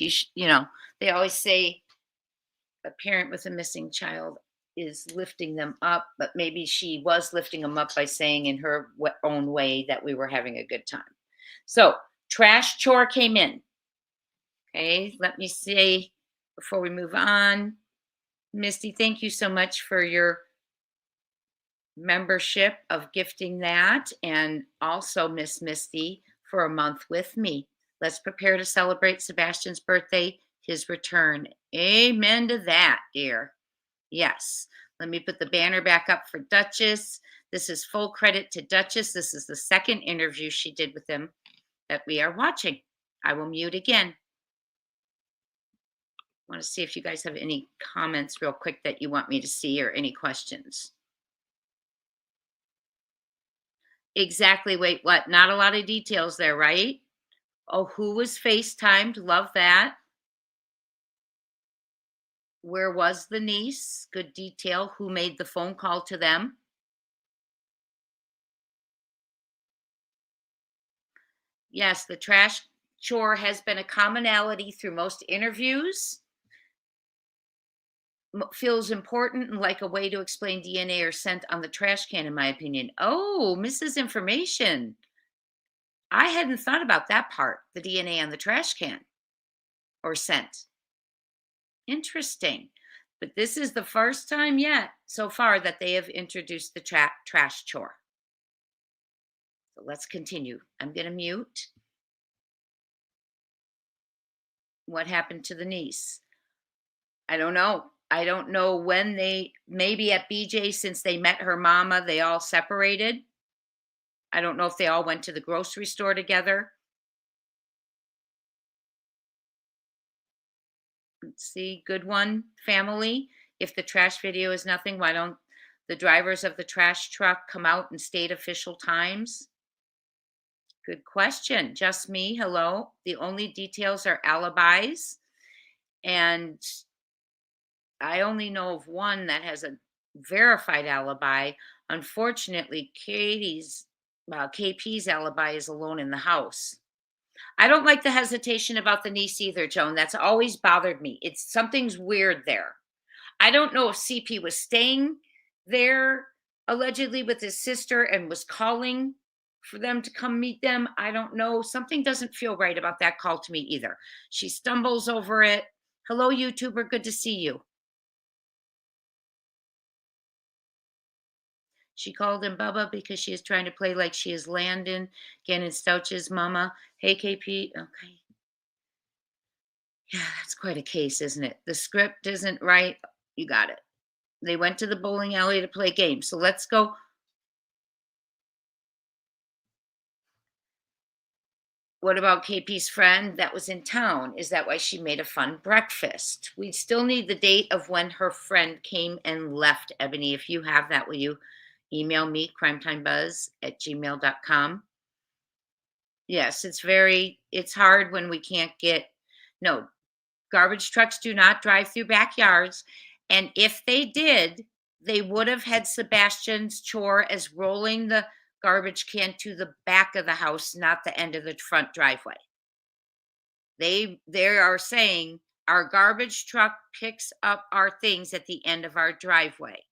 they always say a parent with a missing child is lifting them up, but maybe she was lifting them up by saying in her own way that we were having a good time. So trash chore came in. Okay, let me see before we move on. Misty, thank you so much for your membership of gifting that, and also Miss Misty for a month with me. Let's prepare to celebrate Sebastian's birthday, his return. Amen to that, dear. Yes. Let me put the banner back up for Duchess. This is full credit to Duchess. This is the second interview she did with him that we are watching. I will mute again. I want to see if you guys have any comments real quick that you want me to see, or any questions. Exactly. Wait, what? Not a lot of details there, right? Oh, who was FaceTimed? Love that. Where was the niece? Good detail. Who made the phone call to them? Yes, the trash chore has been a commonality through most interviews. Feels important and like a way to explain DNA or scent on the trash can, in my opinion. Oh, Mrs. Information. I hadn't thought about that part, the DNA on the trash can or scent. Interesting. But this is the first time yet so far that they have introduced the trash chore. So let's continue. I'm going to mute. What happened to the niece? I don't know. I don't know when maybe at BJ, since they met her mama, they all separated. I don't know if they all went to the grocery store together. Let's see, good one, family. If the trash video is nothing, why don't the drivers of the trash truck come out and state official times? Good question. Just me, hello. The only details are alibis. And I only know of one that has a verified alibi. Unfortunately, KP's alibi is alone in the house. I don't like the hesitation about the niece either, Joan. That's always bothered me. Something's weird there. I don't know if CP was staying there allegedly with his sister and was calling for them to come meet them. I don't know. Something doesn't feel right about that call to me either. She stumbles over it. Hello, YouTuber. Good to see you. She called him Bubba because she is trying to play like she is Landon, Gannon Stouch's mama. Hey, KP. Okay. Yeah, that's quite a case, isn't it? The script isn't right. You got it. They went to the bowling alley to play games. So let's go. What about KP's friend that was in town? Is that why she made a fun breakfast? We still need the date of when her friend came and left, Ebony. If you have that, will you email me, crimetimebuzz@gmail.com? Yes, it's hard when we can't get, no, garbage trucks do not drive through backyards. And if they did, they would have had Sebastian's chore as rolling the garbage can to the back of the house, not the end of the front driveway. They are saying our garbage truck picks up our things at the end of our driveway.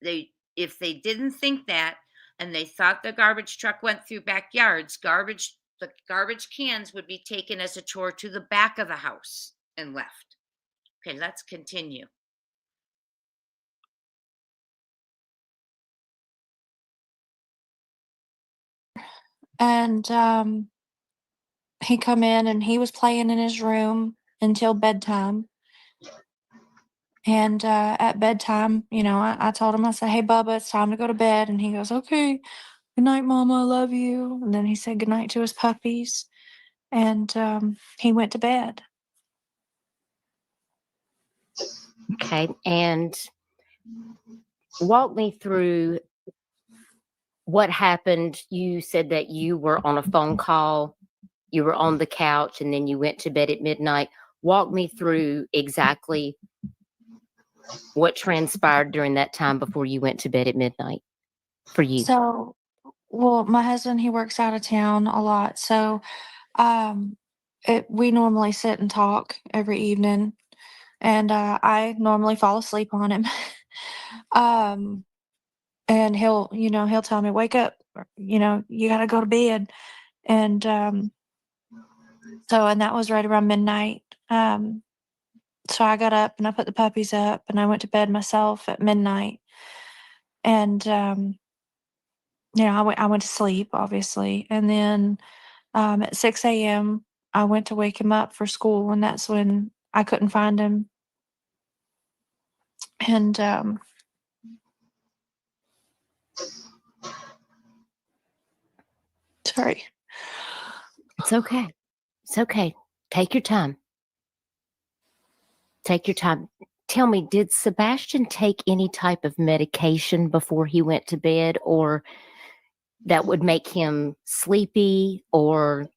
If they didn't think that and they thought the garbage truck went through backyards, the garbage cans would be taken as a chore to the back of the house and left. Okay, let's continue. And he come in and he was playing in his room until bedtime. And at bedtime, I told him, I said, "Hey, Bubba, it's time to go to bed." And he goes, "Okay, good night, Mama, I love you." And then he said good night to his puppies. And he went to bed. Okay. And walk me through what happened. You said that you were on a phone call, you were on the couch, and then you went to bed at midnight. Walk me through exactly what transpired during that time before you went to bed at midnight for you. So, well, my husband, he works out of town a lot. So we normally sit and talk every evening. And I normally fall asleep on him. And he'll tell me, "Wake up, you got to go to bed." And and that was right around midnight. So I got up and I put the puppies up and I went to bed myself at midnight. And I went to sleep, obviously. And then at 6 a.m., I went to wake him up for school, and that's when I couldn't find him. And sorry. It's okay. It's okay. Take your time. Take your time. Tell me, did Sebastian take any type of medication before he went to bed, or that would make him sleepy? Or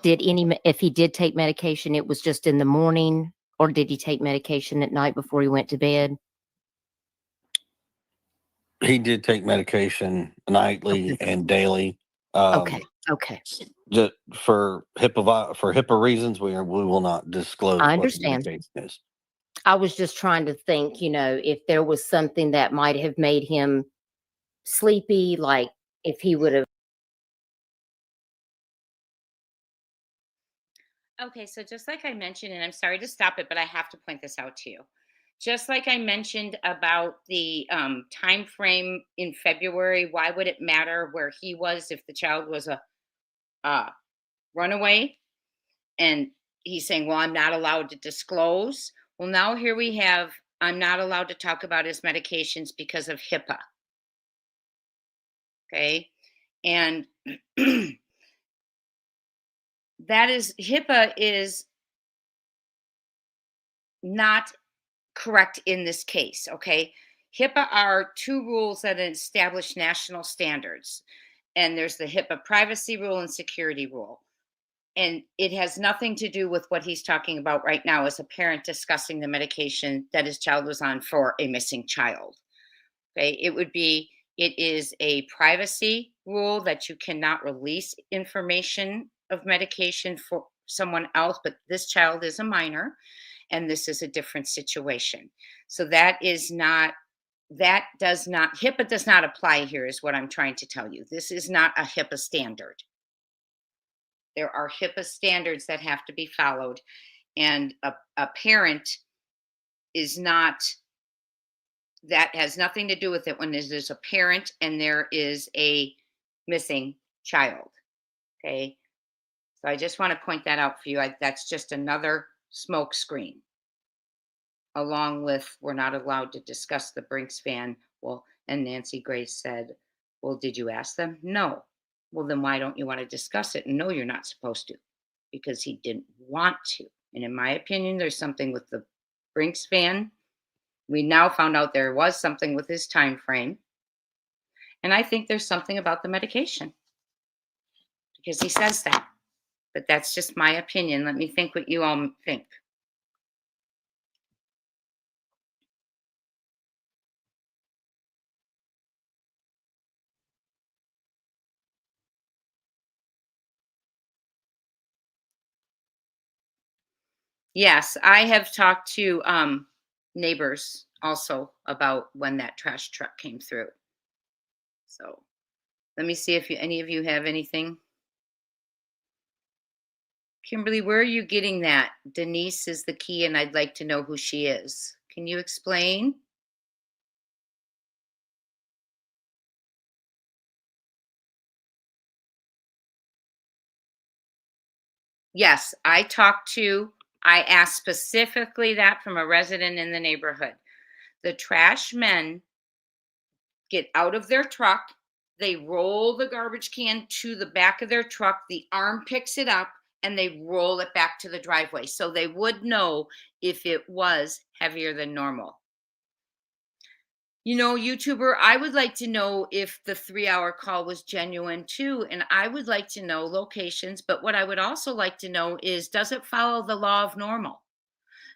if he did take medication, it was just in the morning, or did he take medication at night before he went to bed? He did take medication nightly Okay. and daily. Okay. Just for HIPAA reasons, we will not disclose I what the understand. medication is. I was just trying to think, if there was something that might have made him sleepy, like if he would have. Okay, so just like I mentioned, and I'm sorry to stop it, but I have to point this out to you. Just like I mentioned about the time frame in February, why would it matter where he was if the child was a runaway? And he's saying, "Well, I'm not allowed to disclose." Well, now here we have, I'm not allowed to talk about his medications because of HIPAA. Okay. And HIPAA is not correct in this case. Okay. HIPAA are two rules that establish national standards. And there's the HIPAA privacy rule and security rule. And it has nothing to do with what he's talking about right now as a parent discussing the medication that his child was on for a missing child. Okay. It is a privacy rule that you cannot release information of medication for someone else, but this child is a minor and this is a different situation. So HIPAA does not apply here, is what I'm trying to tell you. This is not a HIPAA standard. There are HIPAA standards that have to be followed, and a parent is not that has nothing to do with it when there's a parent and there is a missing child. Okay. So I just want to point that out for you. That's just another smoke screen, along with we're not allowed to discuss the Brinks fan. Well, and Nancy Grace said, well, did you ask them? No. Well, then why don't you want to discuss it? No, you're not supposed to, because he didn't want to. And in my opinion, there's something with the Brinks fan. We now found out there was something with his time frame. And I think there's something about the medication, because he says that. But that's just my opinion. Let me think what you all think. Yes, I have talked to neighbors also about when that trash truck came through. So let me see if any of you have anything. Kimberly, where are you getting that? Denise is the key, and I'd like to know who she is. Can you explain? Yes, I asked specifically that from a resident in the neighborhood. The trash men get out of their truck, they roll the garbage can to the back of their truck, the arm picks it up, and they roll it back to the driveway. So they would know if it was heavier than normal. You know, YouTuber, I would like to know if the 3-hour call was genuine too. And I would like to know locations. But what I would also like to know is, does it follow the law of normal?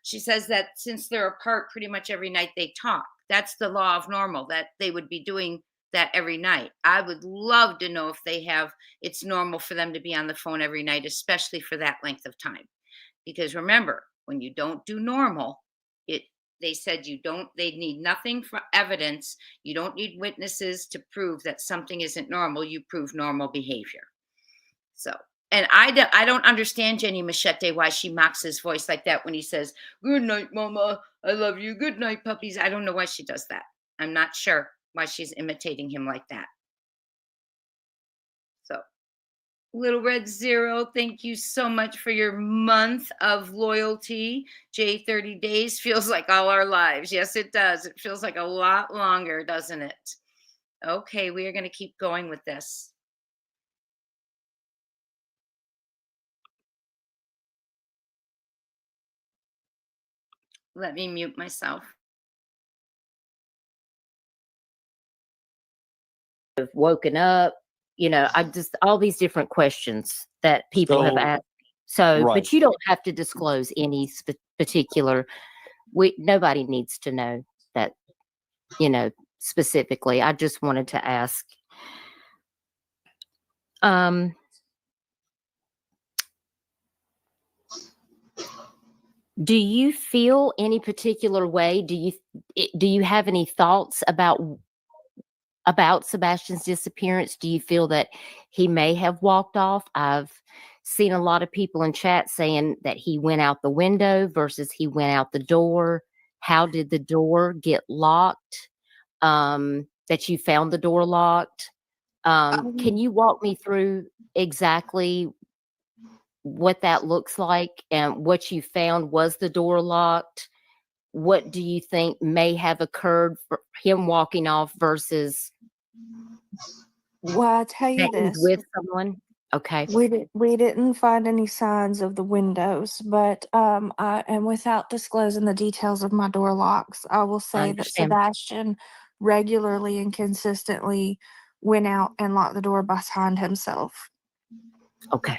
She says that since they're apart pretty much every night they talk. That's the law of normal, that they would be doing that every night. I would love to know if it's normal for them to be on the phone every night, especially for that length of time. Because remember, when you don't do normal, they said they need nothing for evidence. You don't need witnesses to prove that something isn't normal. You prove normal behavior. So, and I don't understand Jenny Machete, why she mocks his voice like that when he says, "Good night, mama. I love you. Good night, puppies." I don't know why she does that. I'm not sure why she's imitating him like that. So, Little Red Zero, thank you so much for your month of loyalty. Jay, 30 days feels like all our lives. Yes, it does. It feels like a lot longer, doesn't it? Okay, we are going to keep going with this. Let me mute myself. Woken up, I just, all these different questions that people have asked. So, right. But you don't have to disclose any particular, nobody needs to know that, specifically. I just wanted to ask. Do you feel any particular way? Do you have any thoughts about Sebastian's disappearance? Do you feel that he may have walked off? I've seen a lot of people in chat saying that he went out the window versus he went out the door. How did the door get locked? That you found the door locked. Can you walk me through exactly what that looks like and what you found? Was the door locked? What do you think may have occurred for him walking off versus Well, I'll tell you that he's this. with someone? Okay. We didn't find any signs of the windows, but and without disclosing the details of my door locks, I will say that understand. Sebastian regularly and consistently went out and locked the door behind himself. Okay.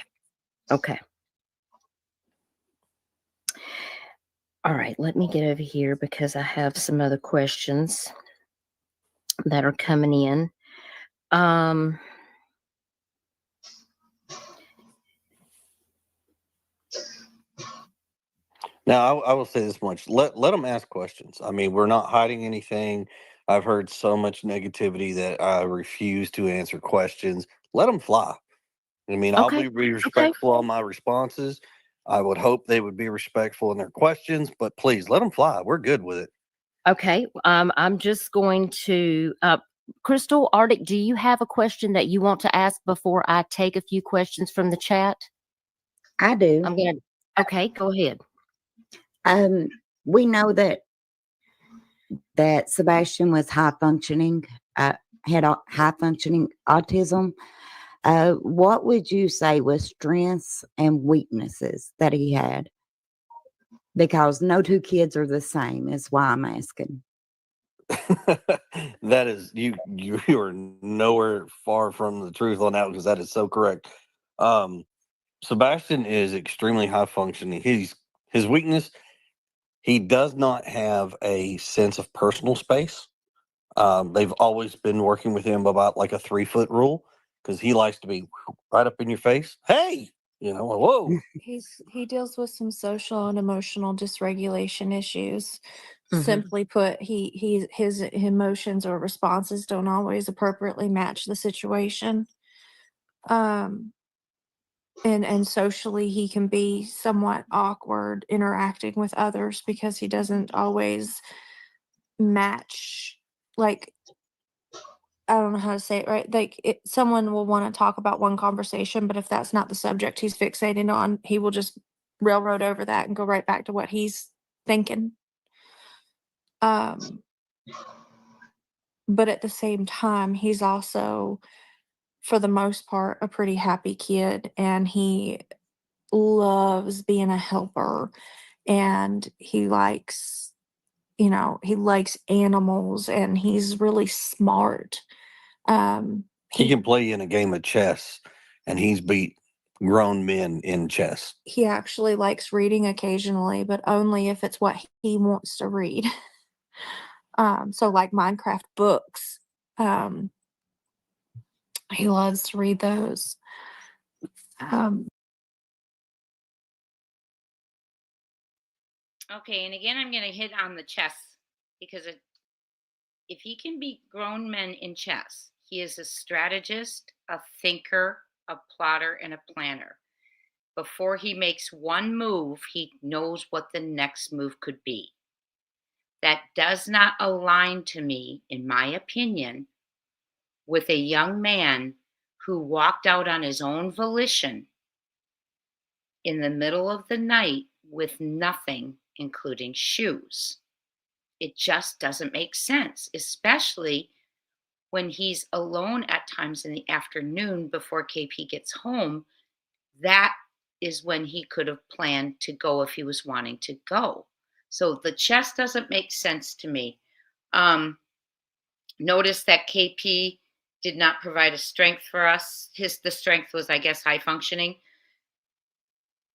All right, let me get over here because I have some other questions that are coming in. Now, I will say this much. Let them ask questions. I mean, we're not hiding anything. I've heard so much negativity that I refuse to answer questions. Let them fly. I mean, I'll Okay. be respectful on my responses. I would hope they would be respectful in their questions, but please let them fly. We're good with it. Okay, I'm just going to, Crystal, Arctic, do you have a question that you want to ask before I take a few questions from the chat? I do. Okay, go ahead. We know that Sebastian was high functioning, had high functioning autism. What would you say was strengths and weaknesses that he had? Because no two kids are the same, is why I'm asking. That is you are nowhere far from the truth on that, because that is so correct. Sebastian is extremely high functioning. His weakness, he does not have a sense of personal space. They've always been working with him about like a 3-foot rule, because he likes to be right up in your face. Hey, whoa. He deals with some social and emotional dysregulation issues. Mhm. Simply put, his emotions or responses don't always appropriately match the situation. And socially he can be somewhat awkward interacting with others because he doesn't always match, like, I don't know how to say it right. Like, someone will want to talk about one conversation, but if that's not the subject he's fixating on, he will just railroad over that and go right back to what he's thinking. But at the same time, he's also, for the most part, a pretty happy kid, and he loves being a helper, and he likes animals, and he's really smart. He can play in a game of chess, and he's beat grown men in chess. He actually likes reading occasionally, but only if it's what he wants to read. So like Minecraft books, he loves to read those. Okay, and again, I'm going to hit on the chess because if he can beat grown men in chess, he is a strategist, a thinker, a plotter, and a planner. Before he makes one move, he knows what the next move could be. That does not align to me, in my opinion, with a young man who walked out on his own volition in the middle of the night with nothing, including shoes. It just doesn't make sense, especially when he's alone at times in the afternoon before KP gets home. That is when he could have planned to go if he was wanting to go. So the chess doesn't make sense to me. Notice that KP did not provide a strength for us. The strength was, I guess, high functioning.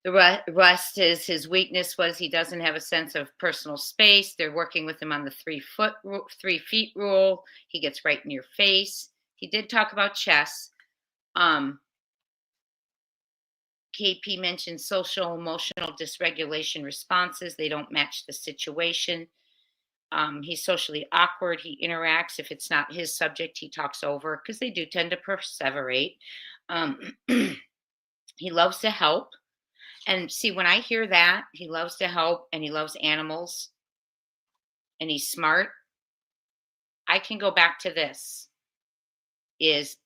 The rest is his weakness was he doesn't have a sense of personal space. They're working with him on the 3 feet rule. He gets right in your face. He did talk about chess. KP mentioned social emotional dysregulation responses. They don't match the situation. He's socially awkward. He interacts. If it's not his subject, he talks over because they do tend to perseverate. He loves to help. And see, when I hear that, he loves to help and he loves animals and he's smart, I can go back to this is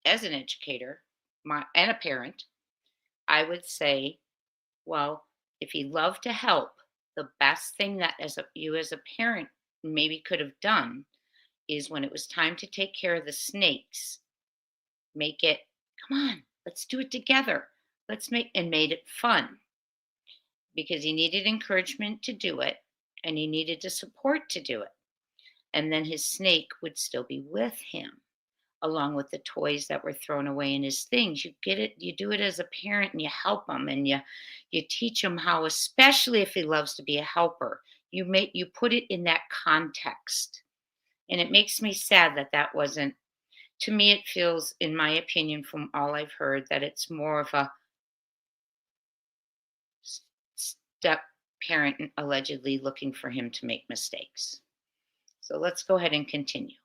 as an educator and a parent, I would say, well, if he loved to help, the best thing that you as a parent maybe could have done is when it was time to take care of the snakes, make it, come on, let's do it together. Made it fun because he needed encouragement to do it and he needed the support to do it. And then his snake would still be with him along with the toys that were thrown away in his things. You get it, you do it as a parent and you help him and you teach him how, especially if he loves to be a helper, you put it in that context. And it makes me sad that wasn't, to me it feels, in my opinion, from all I've heard, that it's more of a step parent allegedly looking for him to make mistakes. So let's go ahead and continue.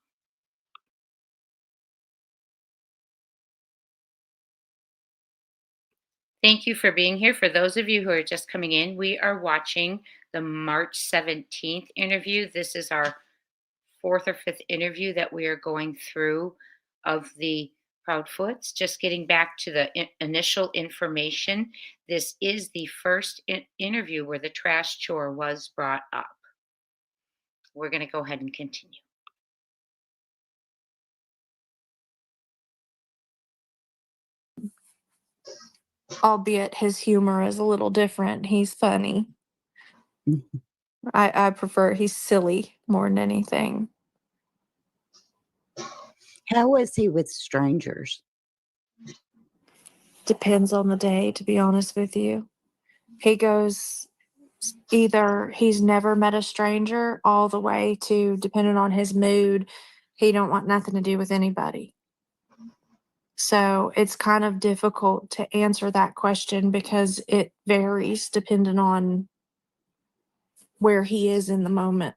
Thank you for being here. For those of you who are just coming in, we are watching the March 17th interview. This is our fourth or fifth interview that we are going through of the Proudfoots. Just getting back to the initial information, this is the first interview where the trash chore was brought up. We're going to go ahead and continue. Albeit his humor is a little different. He's funny. I prefer he's silly more than anything. How was he with strangers? Depends on the day, to be honest with you. He goes either he's never met a stranger all the way to, depending on his mood, he don't want nothing to do with anybody. So it's kind of difficult to answer that question because it varies depending on where he is in the moment.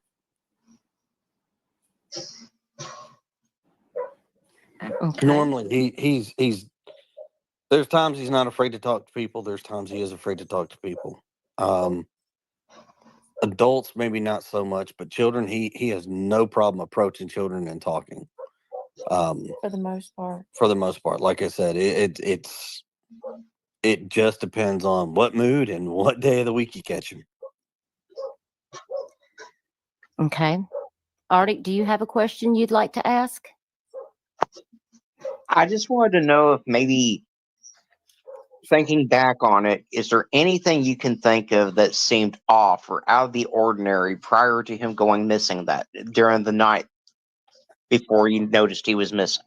Okay. Normally, he's. There's times he's not afraid to talk to people. There's times he is afraid to talk to people. Adults, maybe not so much, but children, he has no problem approaching children and talking. For the most part. For the most part, like I said, it just depends on what mood and what day of the week you catch him. Okay. Artie, do you have a question you'd like to ask? I just wanted to know if maybe thinking back on it, is there anything you can think of that seemed off or out of the ordinary prior to him going missing that during the night before you noticed he was missing?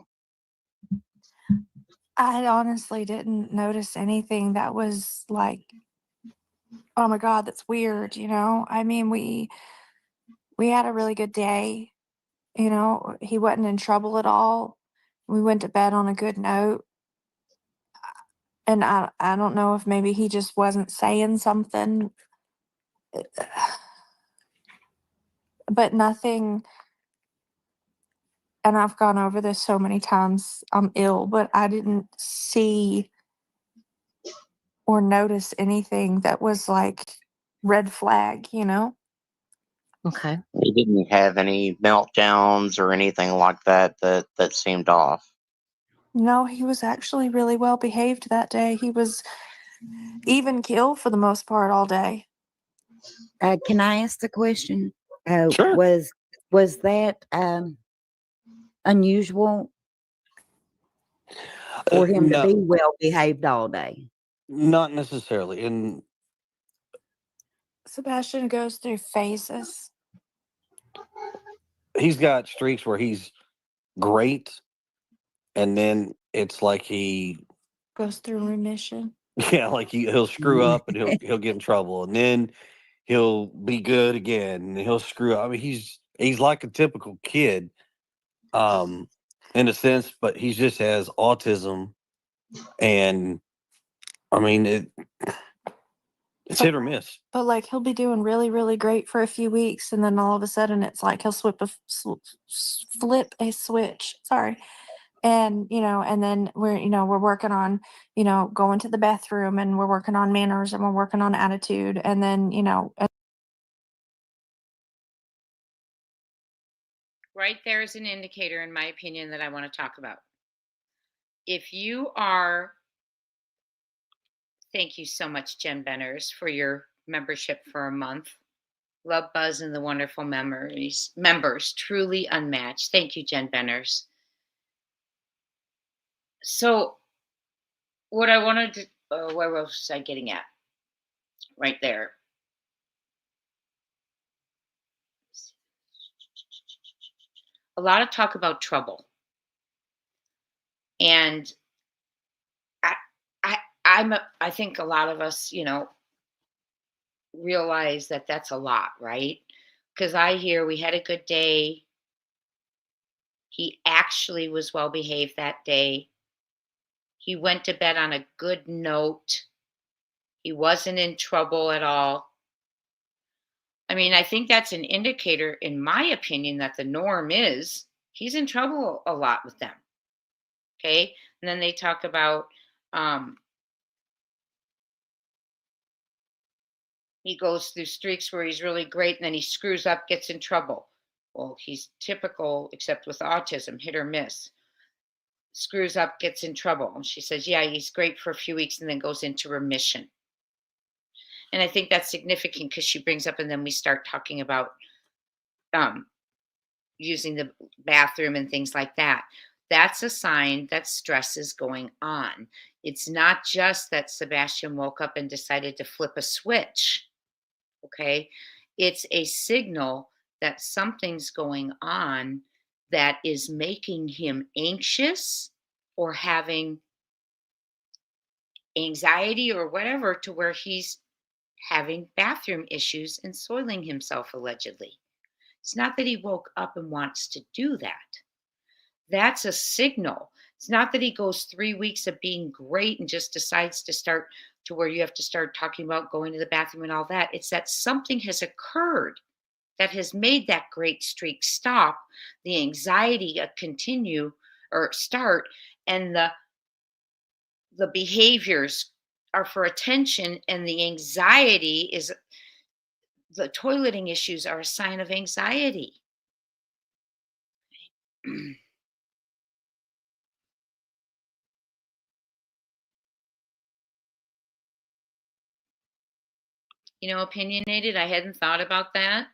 I honestly didn't notice anything that was like, oh my God, that's weird, you know? I mean, we had a really good day. You know, he wasn't in trouble at all. We went to bed on a good note. And I don't know if maybe he just wasn't saying something. But nothing, and I've gone over this so many times, I'm ill, but I didn't see or notice anything that was like red flag, you know? Okay. He didn't have any meltdowns or anything like that that seemed off. No, he was actually really well behaved that day. He was even keel for the most part all day. Can I ask the question? Sure. Was that unusual for him to No, be well behaved all day? not necessarily. And Sebastian goes through phases. he's got streaks where he's great, and then it's like Goes through remission. like he'll screw up and he'll get in trouble, and then he'll be good again, and he'll screw up. I mean, he's like a typical kid, in a sense, but he just has autism, and I mean it's hit or miss. But like he'll be doing really, really great for a few weeks, and then all of a sudden it's like he'll flip a switch. Sorry, and and then we're working on going to the bathroom, and we're working on manners, and we're working on attitude, and then Right there is an indicator, in my opinion, that I want to talk about. If you are, thank you so much, Jen Benners, for your membership for a month. Love Buzz and the wonderful members, truly unmatched. Thank you, Jen Benners. So, what I wanted to, where was I getting at? Right there. A lot of talk about trouble, and I think a lot of us, realize that that's a lot, right? Because I hear we had a good day. He actually was well behaved that day. He went to bed on a good note. He wasn't in trouble at all. I mean, I think that's an indicator, in my opinion, that the norm is he's in trouble a lot with them. Okay. And then they talk about He goes through streaks where he's really great and then he screws up, gets in trouble. Well, he's typical, except with autism, hit or miss. Screws up, gets in trouble. And she says, yeah, he's great for a few weeks and then goes into remission. And I think that's significant because she brings up, and then we start talking about using the bathroom and things like that. That's a sign that stress is going on. It's not just that Sebastian woke up and decided to flip a switch. Okay. It's a signal that something's going on that is making him anxious or having anxiety or whatever, to where he's having bathroom issues and soiling himself allegedly. It's not that he woke up and wants to do that. That's a signal. It's not that he goes 3 weeks of being great and just decides to start to where you have to start talking about going to the bathroom and all that. It's that something has occurred that has made that great streak stop, the anxiety continue or start, and the behaviors are for attention, and the anxiety is, the toileting issues are a sign of anxiety. Opinionated, I hadn't thought about that.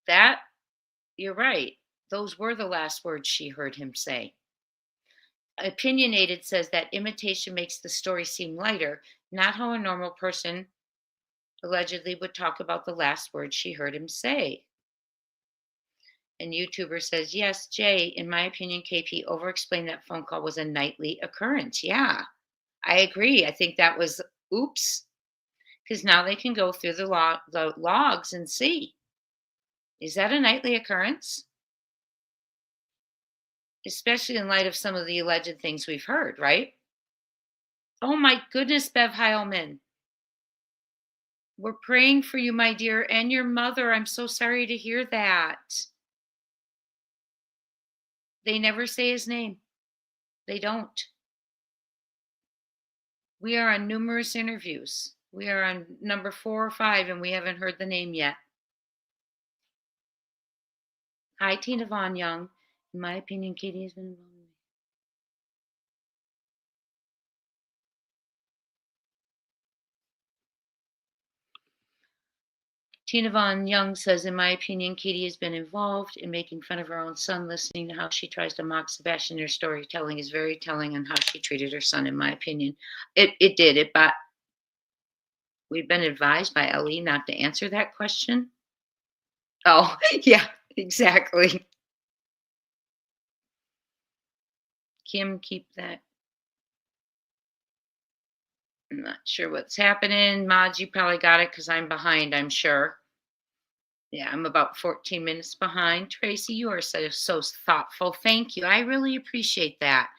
That, you're right. Those were the last words she heard him say. Opinionated says that imitation makes the story seem lighter, not how a normal person allegedly would talk about the last words she heard him say. And YouTuber says, yes, Jay, in my opinion, KP over-explained that phone call was a nightly occurrence. Yeah, I agree. I think that was, oops, because now they can go through the logs and see, is that a nightly occurrence? Especially in light of some of the alleged things we've heard, right? Oh my goodness, Bev Heilman. We're praying for you, my dear, and your mother. I'm so sorry to hear that. They never say his name. They don't. We are on numerous interviews. We are on number 4 or 5, and we haven't heard the name yet. Hi, Tina Von Young. In my opinion, Katie has been involved. Tina Von Young says, in my opinion, Katie has been involved in making fun of her own son. Listening to how she tries to mock Sebastian, her storytelling is very telling on how she treated her son, in my opinion. It did, but we've been advised by Ellie not to answer that question. Oh, yeah, exactly. Kim, keep that. I'm not sure what's happening. Mods, you probably got it because I'm behind, I'm sure. Yeah, I'm about 14 minutes behind. Tracy, you are so thoughtful. Thank you. I really appreciate that.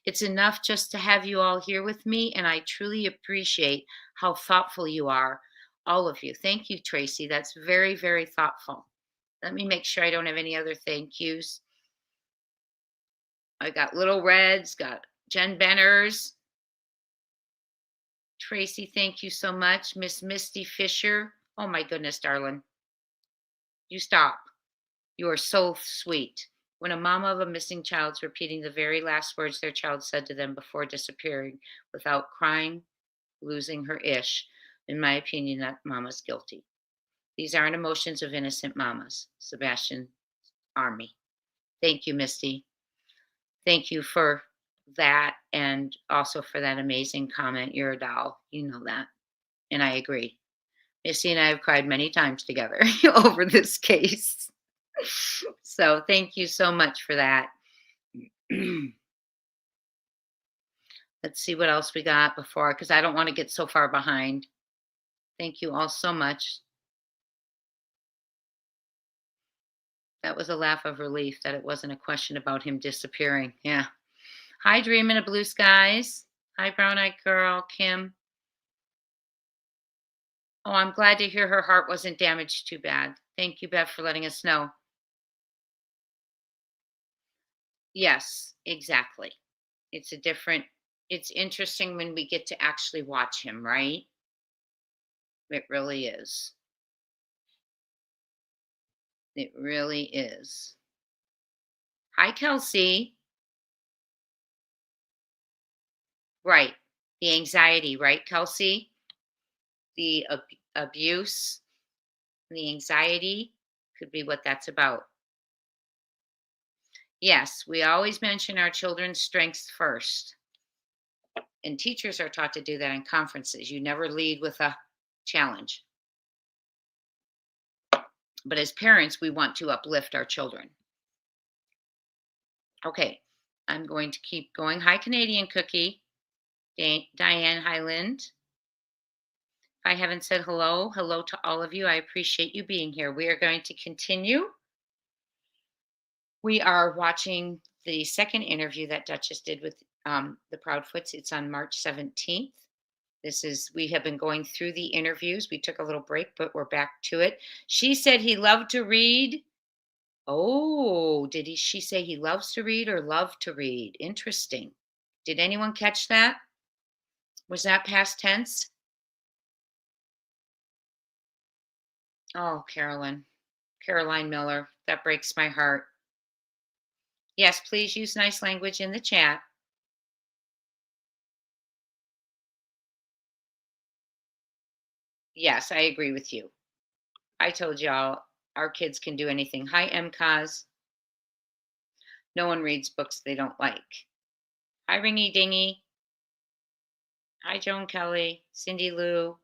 It's enough just to have you all here with me, and I truly appreciate how thoughtful you are, all of you. Thank you, Tracy. That's very, very thoughtful. Let me make sure I don't have any other thank yous. I got Little Reds, got Jen Benners. Tracy, thank you so much. Miss Misty Fisher. Oh my goodness, darling. You stop. You are so sweet. When a mama of a missing child's repeating the very last words their child said to them before disappearing without crying, losing her ish, in my opinion, that mama's guilty. These aren't emotions of innocent mamas. Sebastian Army. Thank you, Misty. Thank you for that, and also for that amazing comment. You're a doll. You know that. And I agree. Missy and I have cried many times together over this case. So thank you so much for that. Let's see what else we got before, because I don't want to get so far behind. Thank you all so much. That was a laugh of relief that it wasn't a question about him disappearing. Yeah. Hi, Dreamin' of Blue Skies. Hi, Brown Eyed Girl, Kim. Oh, I'm glad to hear her heart wasn't damaged too bad. Thank you, Bev, for letting us know. Yes, exactly. It's interesting when we get to actually watch him, right? It really is. It really is. Hi, Kelsey. Right. The anxiety, right, Kelsey? The abuse, the anxiety could be what that's about. Yes, we always mention our children's strengths first. And teachers are taught to do that in conferences. You never lead with a challenge. But as parents, we want to uplift our children. Okay, I'm going to keep going. Hi, Canadian Cookie. Diane Highland. If I haven't said hello to all of you. I appreciate you being here. We are going to continue. We are watching the second interview that Duchess did with the Proudfoots. It's on March 17th. We have been going through the interviews. We took a little break, but we're back to it. She said he loved to read. Oh, she say he loves to read or love to read? Interesting. Did anyone catch that? Was that past tense? Oh, Caroline Miller, that breaks my heart. Yes, please use nice language in the chat. Yes, I agree with you. I told y'all our kids can do anything. Hi, MCAS. No one reads books they don't like. Hi, Ringy Dingy. Hi, Joan Kelly, Cindy Lou,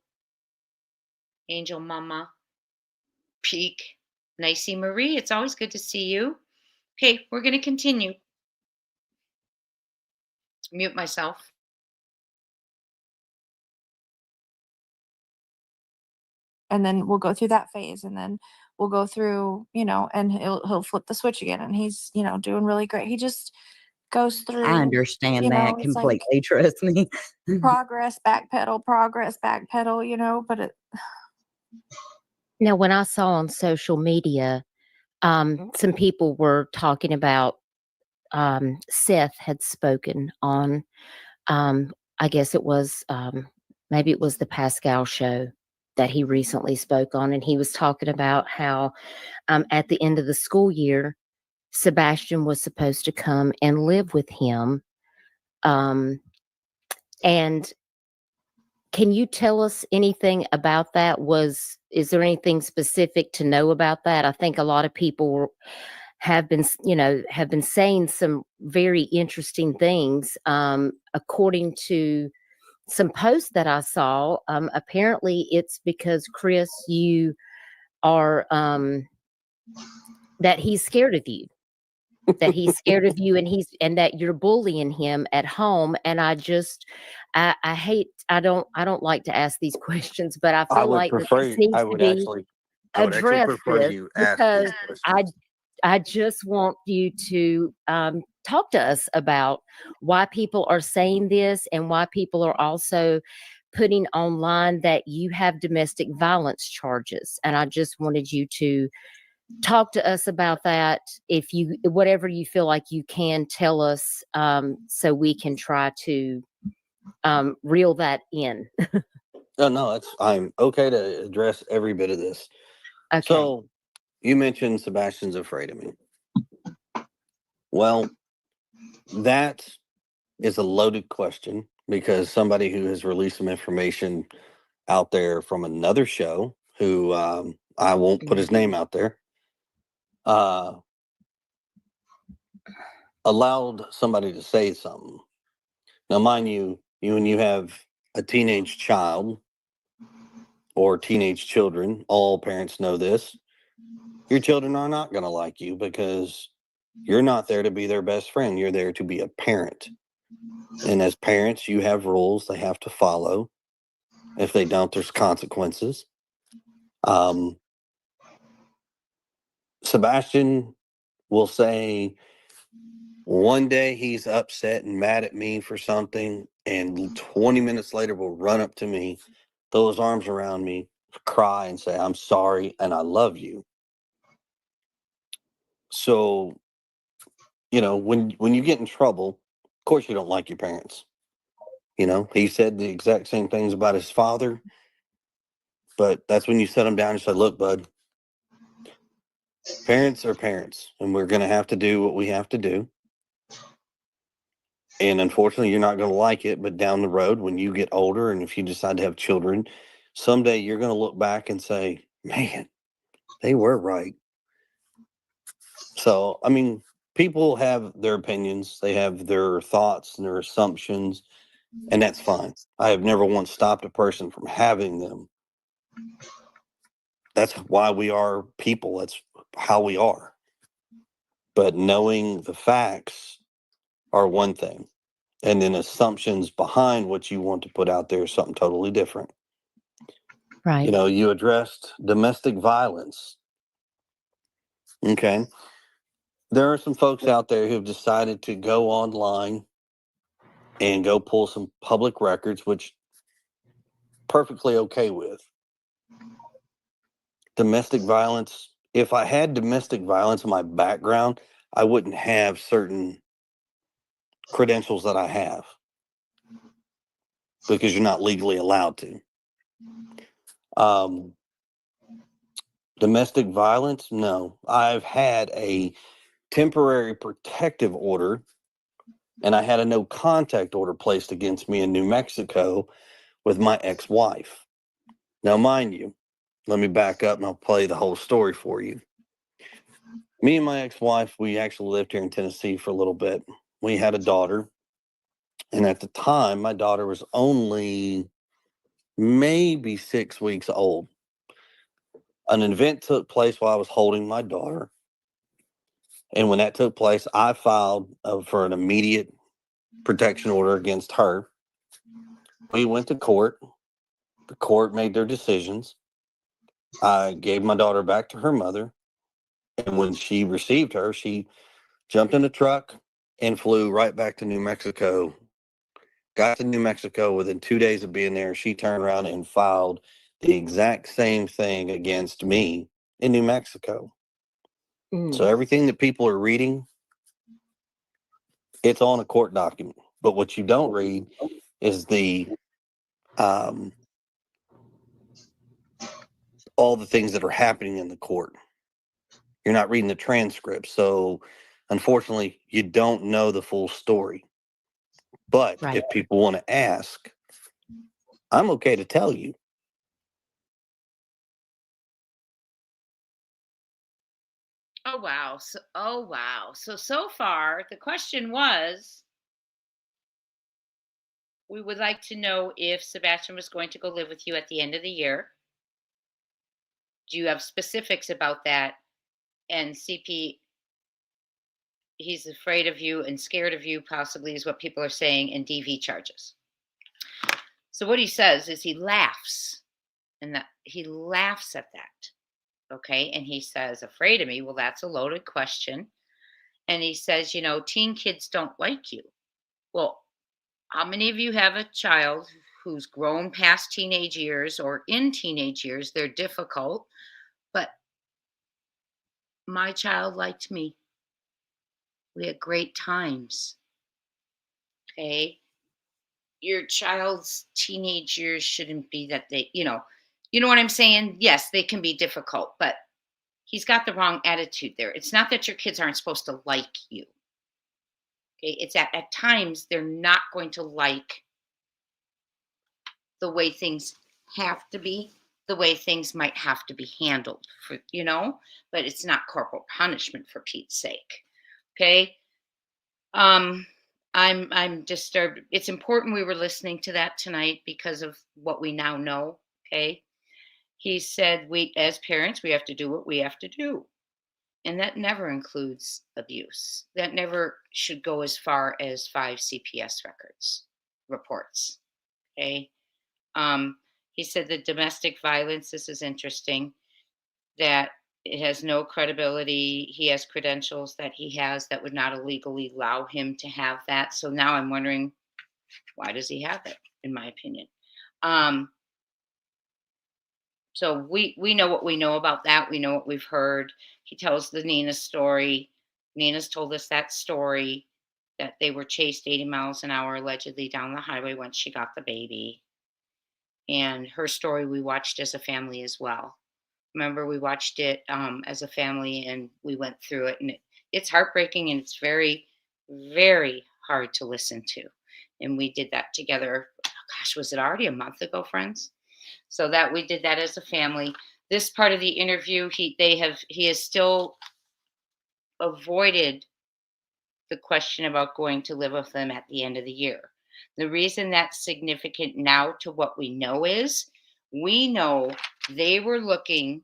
Angel Mama, Peak, Nicey Marie. It's always good to see you. Okay, we're going to continue. Mute myself. And then we'll go through that phase, and then we'll go through, and he'll flip the switch again, and he's, doing really great. He just goes through. I understand that it's like completely. Trust me. progress, backpedal, but it. Now, when I saw on social media, some people were talking about Seth had spoken on, I guess it was, maybe it was the Pascal show that he recently spoke on. And he was talking about how at the end of the school year, Sebastian was supposed to come and live with him. And can you tell us anything about that? Is there anything specific to know about that? I think a lot of people have been saying some very interesting things. According to some posts that I saw, apparently it's because Chris, you are that he's scared of you. That he's scared of you, and that you're bullying him at home. And I don't like to ask these questions, but I feel like this needs to be addressed because I just want you to talk to us about why people are saying this and why people are also putting online that you have domestic violence charges. And I just wanted you to talk to us about that. Whatever you feel like you can tell us, so we can try to reel that in. No, I'm okay to address every bit of this. Okay. So you mentioned Sebastian's afraid of me. Well, that is a loaded question because somebody who has released some information out there from another show, who I won't put his name out there, allowed somebody to say something. Now, mind you, when you have a teenage child or teenage children, all parents know this, your children are not going to like you because you're not there to be their best friend. You're there to be a parent. And as parents, you have rules they have to follow. If they don't, there's consequences. Sebastian will say one day he's upset and mad at me for something, and 20 minutes later will run up to me, throw his arms around me, cry and say, "I'm sorry and I love you." So, when you get in trouble, of course you don't like your parents. He said the exact same things about his father. But that's when you set them down and say, look, bud, parents are parents, and we're going to have to do what we have to do. And unfortunately, you're not going to like it, but down the road, when you get older and if you decide to have children, someday you're going to look back and say, man, they were right. So, I mean, people have their opinions, they have their thoughts and their assumptions, and that's fine. I have never once stopped a person from having them. That's why we are people. That's how we are. But knowing the facts are one thing. And then assumptions behind what you want to put out there is something totally different. Right. You know, you addressed domestic violence. Okay. There are some folks out there who have decided to go online and go pull some public records, which perfectly okay with. Domestic violence. If I had domestic violence in my background, I wouldn't have certain credentials that I have because you're not legally allowed to. Domestic violence, no. I've had a temporary protective order and I had a no contact order placed against me in New Mexico with my ex-wife. Now, mind you, let me back up and I'll play the whole story for you. Me and my ex-wife, we actually lived here in Tennessee for a little bit. We had a daughter. And at the time, my daughter was only maybe 6 weeks old. An event took place while I was holding my daughter. And when that took place, I filed for an immediate protection order against her. We went to court. The court made their decisions. I gave my daughter back to her mother. And when she received her, she jumped in a truck and flew right back to New Mexico. Got to New Mexico within 2 days of being there. She turned around and filed the exact same thing against me in New Mexico. So everything that people are reading, it's on a court document. But what you don't read is the all the things that are happening in the court. You're not reading the transcript. So unfortunately, you don't know the full story. But Right. if people want to ask, I'm okay to tell you. Oh wow. So far the question was, we would like to know if Sebastian was going to go live with you at the end of the year. Do you have specifics about that? And CP, he's afraid of you and scared of you, possibly, is what people are saying, and DV charges. So what he says is he laughs, and that he laughs at that. Okay. And he says, afraid of me. Well, that's a loaded question. And he says, teen kids don't like you. Well, how many of you have a child who's grown past teenage years or in teenage years? They're difficult, but my child liked me. We had great times. Okay. Your child's teenage years shouldn't be that you know what I'm saying? Yes, they can be difficult, but he's got the wrong attitude there. It's not that your kids aren't supposed to like you. Okay. It's at times they're not going to like the way things have to be, the way things might have to be handled but it's not corporal punishment, for Pete's sake. Okay. I'm disturbed. It's important we were listening to that tonight because of what we now know. Okay. He said, we as parents, we have to do what we have to do. And that never includes abuse. That never should go as far as 5 CPS reports. Okay. He said that domestic violence, this is interesting, that it has no credibility. He has credentials that he has that would not illegally allow him to have that. So now I'm wondering, why does he have it, in my opinion? So we know what we know about that. We know what we've heard. He tells the Nina story. Nina's told us that story, that they were chased 80 miles an hour allegedly down the highway once she got the baby. And her story we watched as a family as well. Remember, we watched it as a family, and we went through it, and it's heartbreaking, and it's very, very hard to listen to. And we did that together. Gosh, was it already a month ago, friends? So that we did that as a family. This part of the interview, he has still avoided the question about going to live with them at the end of the year. The reason that's significant now to what we know is we know they were looking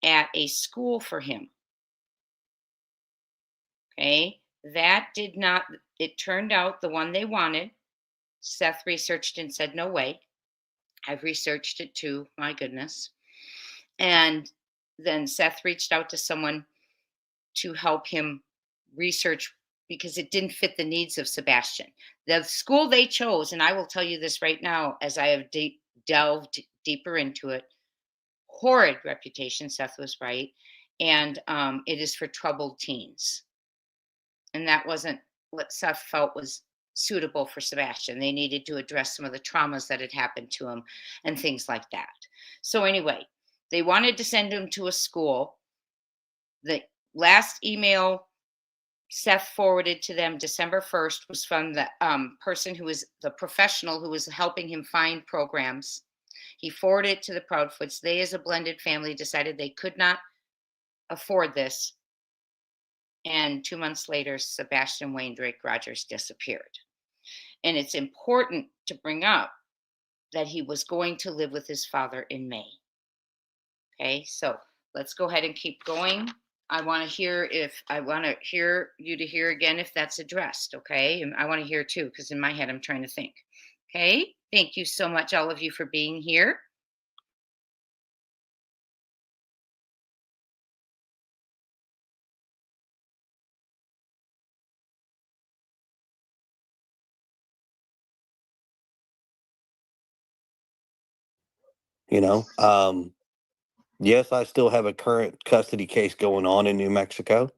at a school for him. Okay. That did not, it turned out the one they wanted. Seth researched and said, no way. I've researched it too. My goodness. And then Seth reached out to someone to help him research because it didn't fit the needs of Sebastian. The school they chose, and I will tell you this right now as I have delved deeper into it, horrid reputation, Seth was right, and it is for troubled teens. And that wasn't what Seth felt was suitable for Sebastian. They needed to address some of the traumas that had happened to him and things like that. So anyway, they wanted to send him to a school. The last email Seth forwarded to them December 1st was from the person who was the professional who was helping him find programs. He forwarded it to the Proudfoots. They, as a blended family, decided they could not afford this. And 2 months later, Sebastian Wayne Drake Rogers disappeared. And it's important to bring up that he was going to live with his father in May. Okay, so let's go ahead and keep going. I want to hear you to hear again if that's addressed, okay? And I want to hear too, because in my head I'm trying to think. Okay, thank you so much, all of you, for being here. You know, yes, I still have a current custody case going on in New Mexico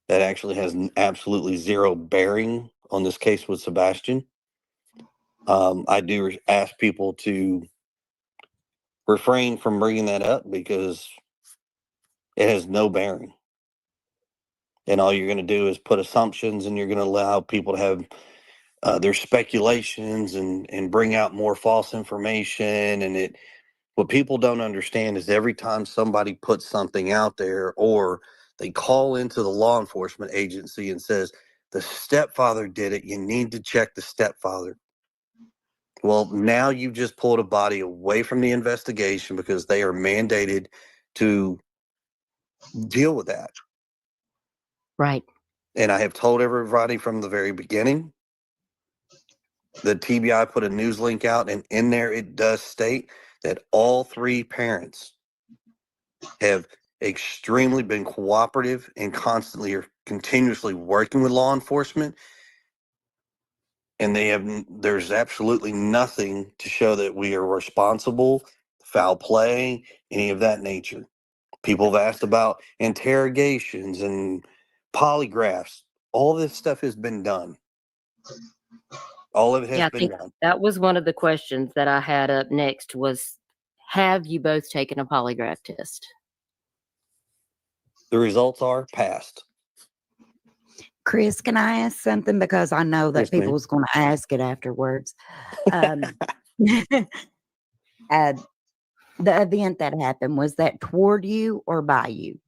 that actually has absolutely zero bearing on this case with Sebastian. I do ask people to refrain from bringing that up because it has no bearing. And all you're going to do is put assumptions, and you're going to allow people to have their speculations and bring out more false information. And what people don't understand is every time somebody puts something out there, or they call into the law enforcement agency and says, the stepfather did it, you need to check the stepfather. Well, now you've just pulled a body away from the investigation because they are mandated to deal with that. Right. And I have told everybody from the very beginning, the TBI put a news link out, and in there it does state that all three parents have extremely been cooperative and constantly are continuously working with law enforcement. And there's absolutely nothing to show that we are responsible, foul play, any of that nature. People have asked about interrogations and polygraphs. All this stuff has been done. All of it has Yeah, I been think done. that was one of the questions that I had up next was, have you both taken a polygraph test? The results are passed. Chris, can I ask something? Because I know that Yes, ma'am. people's going to ask it afterwards. The event that happened, was that toward you or by you?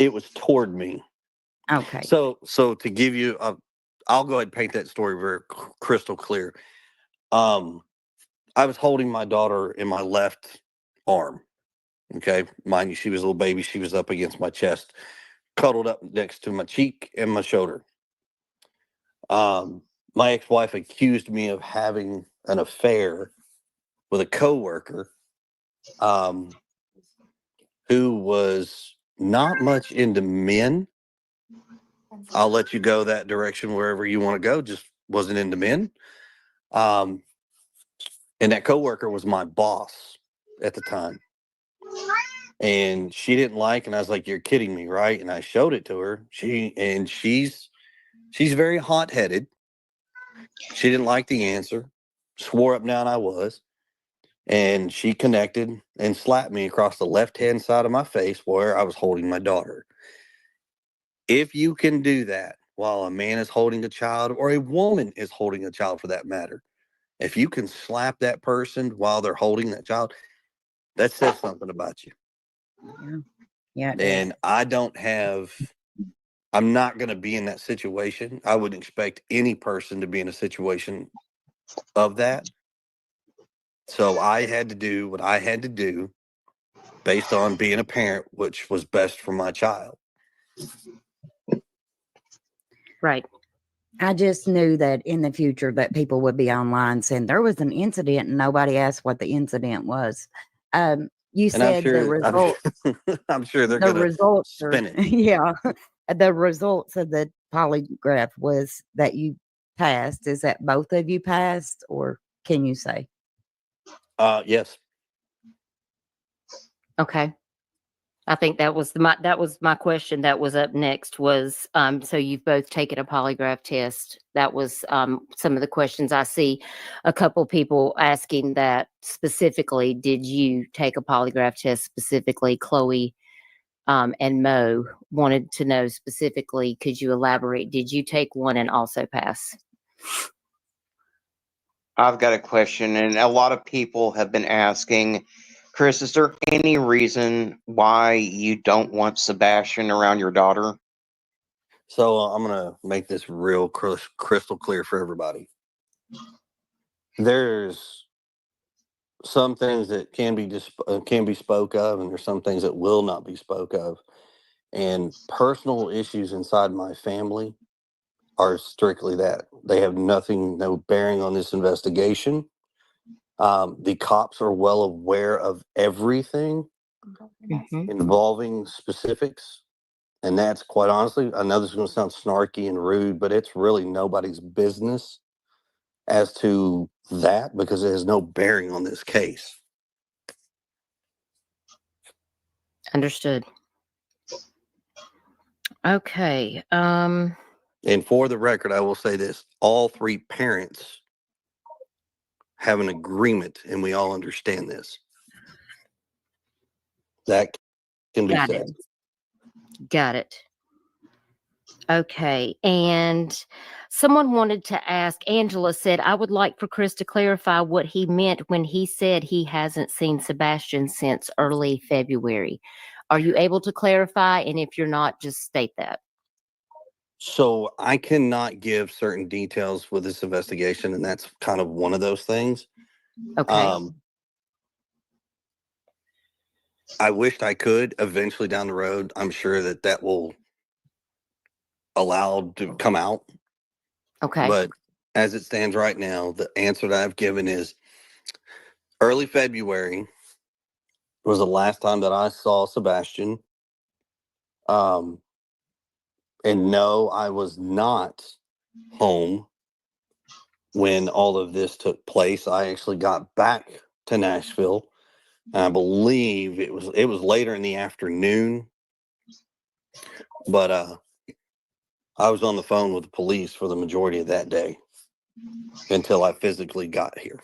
It was toward me. Okay. So to give you I'll go ahead and paint that story very crystal clear. I was holding my daughter in my left arm. Okay. Mind you, she was a little baby. She was up against my chest, cuddled up next to my cheek and my shoulder. My ex-wife accused me of having an affair with a coworker, who was not much into men. I'll let you go that direction wherever you want to go. Just wasn't into men. And that coworker was my boss at the time. And she didn't like, and I was like, "You're kidding me, right?" And I showed it to her. She's very hot-headed. She didn't like the answer. swore up and down I was. And she connected and slapped me across the left-hand side of my face where I was holding my daughter. If you can do that while a man is holding a child, or a woman is holding a child for that matter, if you can slap that person while they're holding that child, that says something about you. Yeah. And I'm not going to be in that situation. I wouldn't expect any person to be in a situation of that. So I had to do what I had to do based on being a parent, which was best for my child. Right. I just knew that in the future that people would be online saying there was an incident and nobody asked what the incident was. You And said the results. I'm sure they're The going to results are, spin it. yeah. The results of the polygraph was that you passed. Is that both of you passed, or can you say? Yes. Okay. I think that was my question that was up next was, so you've both taken a polygraph test. That was some of the questions. I see a couple people asking that specifically. Did you take a polygraph test specifically? Chloe and Mo wanted to know specifically, could you elaborate? Did you take one and also pass? I've got a question, and a lot of people have been asking, Chris, is there any reason why you don't want Sebastian around your daughter? So I'm going to make this real crystal clear for everybody. There's some things that can be spoke of, and there's some things that will not be spoke of. And personal issues inside my family are strictly that. They have no bearing on this investigation. The cops are well aware of everything involving specifics. And that's quite honestly, I know this is going to sound snarky and rude, but it's really nobody's business as to that because it has no bearing on this case. Understood. Okay. And for the record, I will say this. All three parents have an agreement, and we all understand this. That can be said. Got it. Okay. And someone wanted to ask, Angela said, I would like for Chris to clarify what he meant when he said he hasn't seen Sebastian since early February. Are you able to clarify? And if you're not, just state that. So I cannot give certain details with this investigation, and that's kind of one of those things. Okay. I wished I could eventually down the road. I'm sure that will allow to come out. Okay. But as it stands right now, the answer that I've given is early February was the last time that I saw Sebastian. And no, I was not home when all of this took place. I actually got back to Nashville. And I believe it was later in the afternoon. But I was on the phone with the police for the majority of that day until I physically got here.